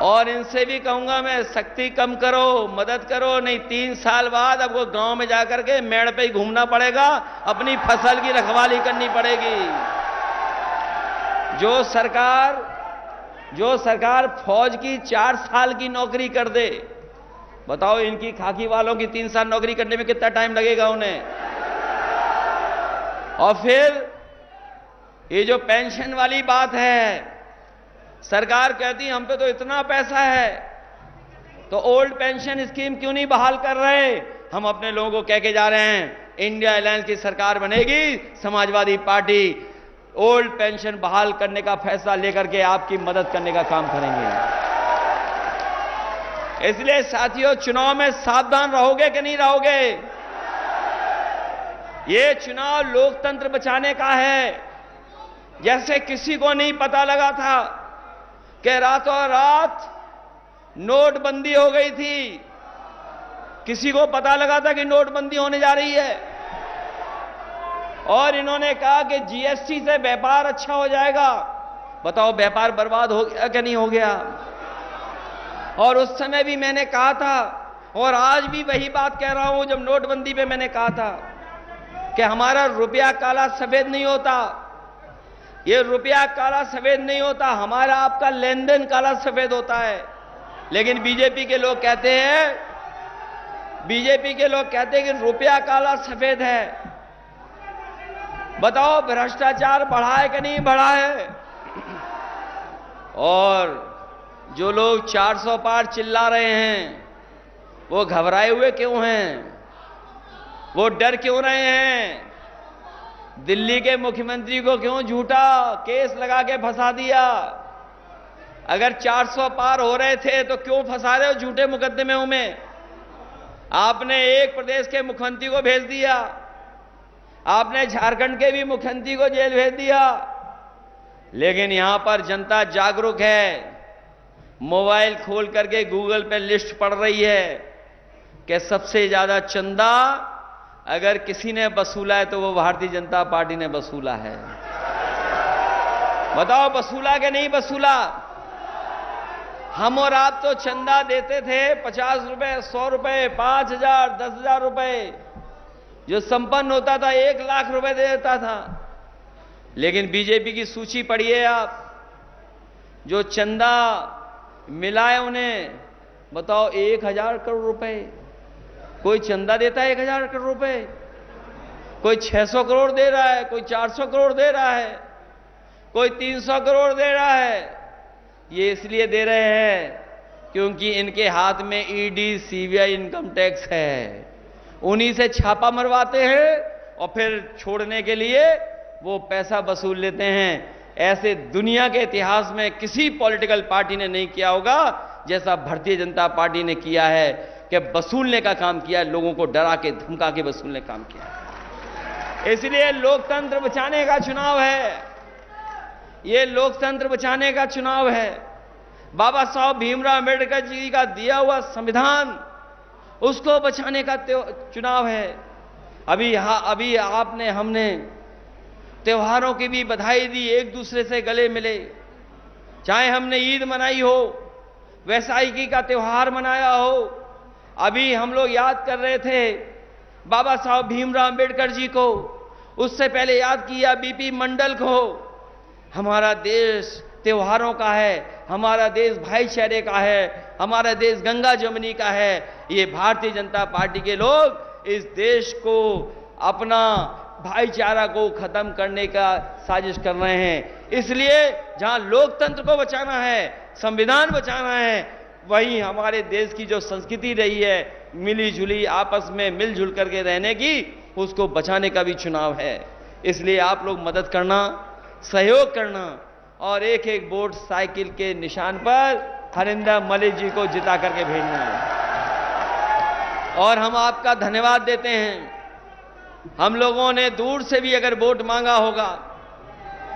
और इनसे भी कहूंगा मैं, सख्ती कम करो, मदद करो, नहीं 3 साल बाद आपको गांव में जाकर के मेड़ पे ही घूमना पड़ेगा, अपनी फसल की रखवाली करनी पड़ेगी। जो सरकार फौज की 4 साल की नौकरी कर दे, बताओ इनकी खाकी वालों की 3 साल नौकरी करने में कितना टाइम लगेगा उन्हें। और फिर ये जो पेंशन वाली बात है, सरकार कहती है हम पे तो इतना पैसा है, तो ओल्ड पेंशन स्कीम क्यों नहीं बहाल कर रहे? हम अपने लोगों को कह के जा रहे हैं, इंडिया अलायंस की सरकार बनेगी, समाजवादी पार्टी ओल्ड पेंशन बहाल करने का फैसला लेकर के आपकी मदद करने का काम करेंगे। इसलिए साथियों, चुनाव में सावधान रहोगे कि नहीं रहोगे? ये चुनाव लोकतंत्र बचाने का है। जैसे किसी को नहीं पता लगा था कि रातों रात नोटबंदी हो गई थी, किसी को पता लगा था कि नोटबंदी होने जा रही है, और इन्होंने कहा कि जीएसटी से व्यापार अच्छा हो जाएगा। बताओ व्यापार बर्बाद हो गया कि नहीं हो गया? और उस समय भी मैंने कहा था और आज भी वही बात कह रहा हूं जब नोटबंदी पे मैंने कहा था कि हमारा रुपया काला सफेद नहीं होता। ये रुपया काला सफेद नहीं होता, हमारा आपका लेन देन काला सफेद होता है। लेकिन बीजेपी के लोग कहते हैं कि रुपया काला सफेद है। बताओ भ्रष्टाचार बढ़ा है कि नहीं बढ़ा है? और जो लोग 400 पार चिल्ला रहे हैं वो घबराए हुए क्यों हैं? वो डर क्यों रहे हैं? दिल्ली के मुख्यमंत्री को क्यों झूठा केस लगा के फंसा दिया? अगर 400 पार हो रहे थे तो क्यों फंसा रहे हो झूठे मुकदमे में? आपने एक प्रदेश के मुख्यमंत्री को भेज दिया, आपने झारखंड के भी मुख्यमंत्री को जेल भेज दिया। लेकिन यहां पर जनता जागरूक है, मोबाइल खोल करके गूगल पे लिस्ट पढ़ रही है कि सबसे ज्यादा चंदा अगर किसी ने वसूला है तो वो भारतीय जनता पार्टी ने वसूला है। बताओ वसूला कि नहीं वसूला? हम और आप तो चंदा देते थे 50 रुपए, 100 रुपए, 5,000, 10,000 रुपए। जो संपन्न होता था 1 लाख रुपए दे देता था। लेकिन बीजेपी की सूची पढ़िए आप, जो चंदा मिला है उन्हें, बताओ 1,000 करोड़ रुपए। कोई चंदा देता है 1,000 करोड़ रुपए, कोई 600 करोड़ दे रहा है, कोई 400 करोड़ दे रहा है, कोई 300 करोड़ दे रहा है। ये इसलिए दे रहे हैं क्योंकि इनके हाथ में ईडी, सीबीआई, इनकम टैक्स है। उन्हीं से छापा मरवाते हैं और फिर छोड़ने के लिए वो पैसा वसूल लेते हैं। ऐसे दुनिया के इतिहास में किसी पॉलिटिकल पार्टी ने नहीं किया होगा जैसा भारतीय जनता पार्टी ने किया है कि वसूलने का काम किया, लोगों को डरा के धमका के वसूलने का काम किया। इसलिए लोकतंत्र बचाने का चुनाव है, ये लोकतंत्र बचाने का चुनाव है। बाबा साहब भीमराव अंबेडकर जी का दिया हुआ संविधान, उसको बचाने का चुनाव है। अभी हमने त्योहारों की भी बधाई दी, एक दूसरे से गले मिले, चाहे हमने ईद मनाई हो, वैसाखी का त्योहार मनाया हो। अभी हम लोग याद कर रहे थे बाबा साहब भीमराव अंबेडकर जी को, उससे पहले याद किया बीपी मंडल को। हमारा देश त्योहारों का है, हमारा देश भाईचारे का है, हमारा देश गंगा जमुनी का है। ये भारतीय जनता पार्टी के लोग इस देश को, अपना भाईचारा को खत्म करने का साजिश कर रहे हैं। इसलिए जहां लोकतंत्र को बचाना है, संविधान बचाना है, वहीं हमारे देश की जो संस्कृति रही है मिली जुली आपस में मिलजुल करके रहने की, उसको बचाने का भी चुनाव है। इसलिए आप लोग मदद करना, सहयोग करना और एक एक वोट साइकिल के निशान पर हरिंदर मलिक जी को जिता करके भेजना है। और हम आपका धन्यवाद देते हैं। हम लोगों ने दूर से भी अगर वोट मांगा होगा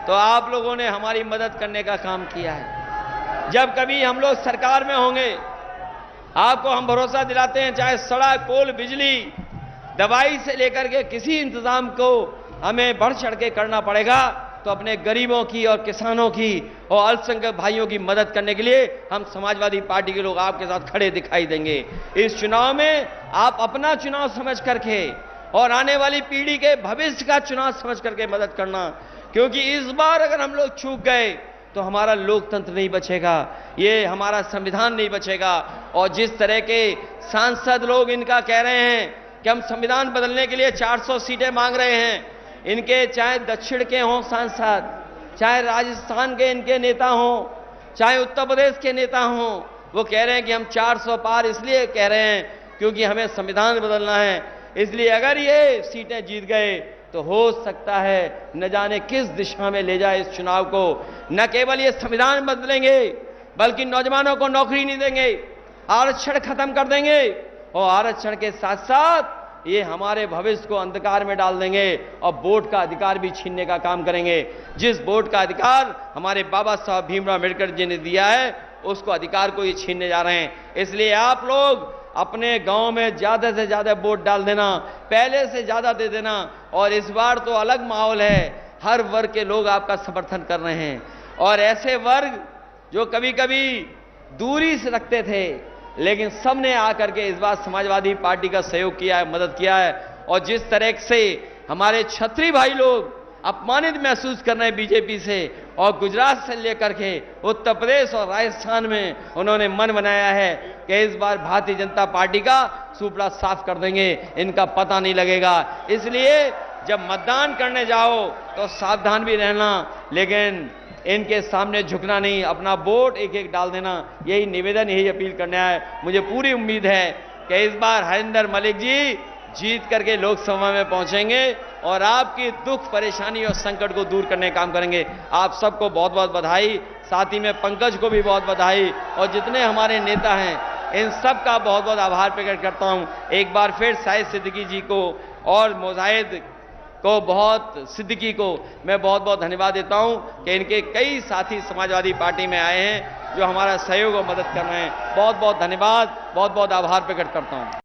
तो आप लोगों ने हमारी मदद करने का काम किया है। जब कभी हम लोग सरकार में होंगे, आपको हम भरोसा दिलाते हैं, चाहे सड़क, पुल, बिजली, दवाई से लेकर के किसी इंतजाम को हमें बढ़ चढ़ के करना पड़ेगा, तो अपने गरीबों की और किसानों की और अल्पसंख्यक भाइयों की मदद करने के लिए हम समाजवादी पार्टी के लोग आपके साथ खड़े दिखाई देंगे। इस चुनाव में आप अपना चुनाव समझ करके और आने वाली पीढ़ी के भविष्य का चुनाव समझ करके मदद करना, क्योंकि इस बार अगर हम लोग चूक गए तो हमारा लोकतंत्र नहीं बचेगा, ये हमारा संविधान नहीं बचेगा। और जिस तरह के सांसद लोग इनका कह रहे हैं कि हम संविधान बदलने के लिए 400 सीटें मांग रहे हैं, इनके चाहे दक्षिण के हों सांसद, चाहे राजस्थान के इनके नेता हों, चाहे उत्तर प्रदेश के नेता हों, वो कह रहे हैं कि हम 400 पार इसलिए कह रहे हैं क्योंकि हमें संविधान बदलना है। इसलिए अगर ये सीटें जीत गए तो हो सकता है न जाने किस दिशा में ले जाए इस चुनाव को। न केवल ये संविधान बदलेंगे बल्कि नौजवानों को नौकरी नहीं देंगे, आरक्षण खत्म कर देंगे और आरक्षण के साथ साथ ये हमारे भविष्य को अंधकार में डाल देंगे और वोट का अधिकार भी छीनने का काम करेंगे। जिस वोट का अधिकार हमारे बाबा साहब भीमराव अम्बेडकर जी ने दिया है, उसको अधिकार को ये छीनने जा रहे हैं। इसलिए आप लोग अपने गांव में ज्यादा से ज्यादा वोट डाल देना, पहले से ज्यादा दे देना। और इस बार तो अलग माहौल है, हर वर्ग के लोग आपका समर्थन कर रहे हैं। और ऐसे वर्ग जो कभी कभी दूरी से रखते थे, लेकिन सबने आकर के इस बार समाजवादी पार्टी का सहयोग किया है, मदद किया है। और जिस तरह से हमारे क्षत्रिय भाई लोग अपमानित महसूस कर रहे हैं बीजेपी से, और गुजरात से लेकर के उत्तर प्रदेश और राजस्थान में उन्होंने मन बनाया है कि इस बार भारतीय जनता पार्टी का सुपड़ा साफ कर देंगे, इनका पता नहीं लगेगा। इसलिए जब मतदान करने जाओ तो सावधान भी रहना, लेकिन इनके सामने झुकना नहीं, अपना वोट एक एक डाल देना। यही निवेदन, यही अपील करने आए। मुझे पूरी उम्मीद है कि इस बार हरिंदर मलिक जी जीत करके लोकसभा में पहुंचेंगे और आपकी दुख, परेशानी और संकट को दूर करने का काम करेंगे। आप सबको बहुत बहुत बधाई, साथ ही में पंकज को भी बहुत बधाई और जितने हमारे नेता हैं इन सब का बहुत बहुत आभार प्रकट करता हूं। एक बार फिर शाहिद सिद्दीकी जी को और मुजाहिद को, सिद्दीकी को मैं बहुत बहुत धन्यवाद देता हूं कि इनके कई साथी समाजवादी पार्टी में आए हैं जो हमारा सहयोग और मदद कर रहे हैं। बहुत बहुत धन्यवाद, बहुत बहुत आभार प्रकट करता हूं।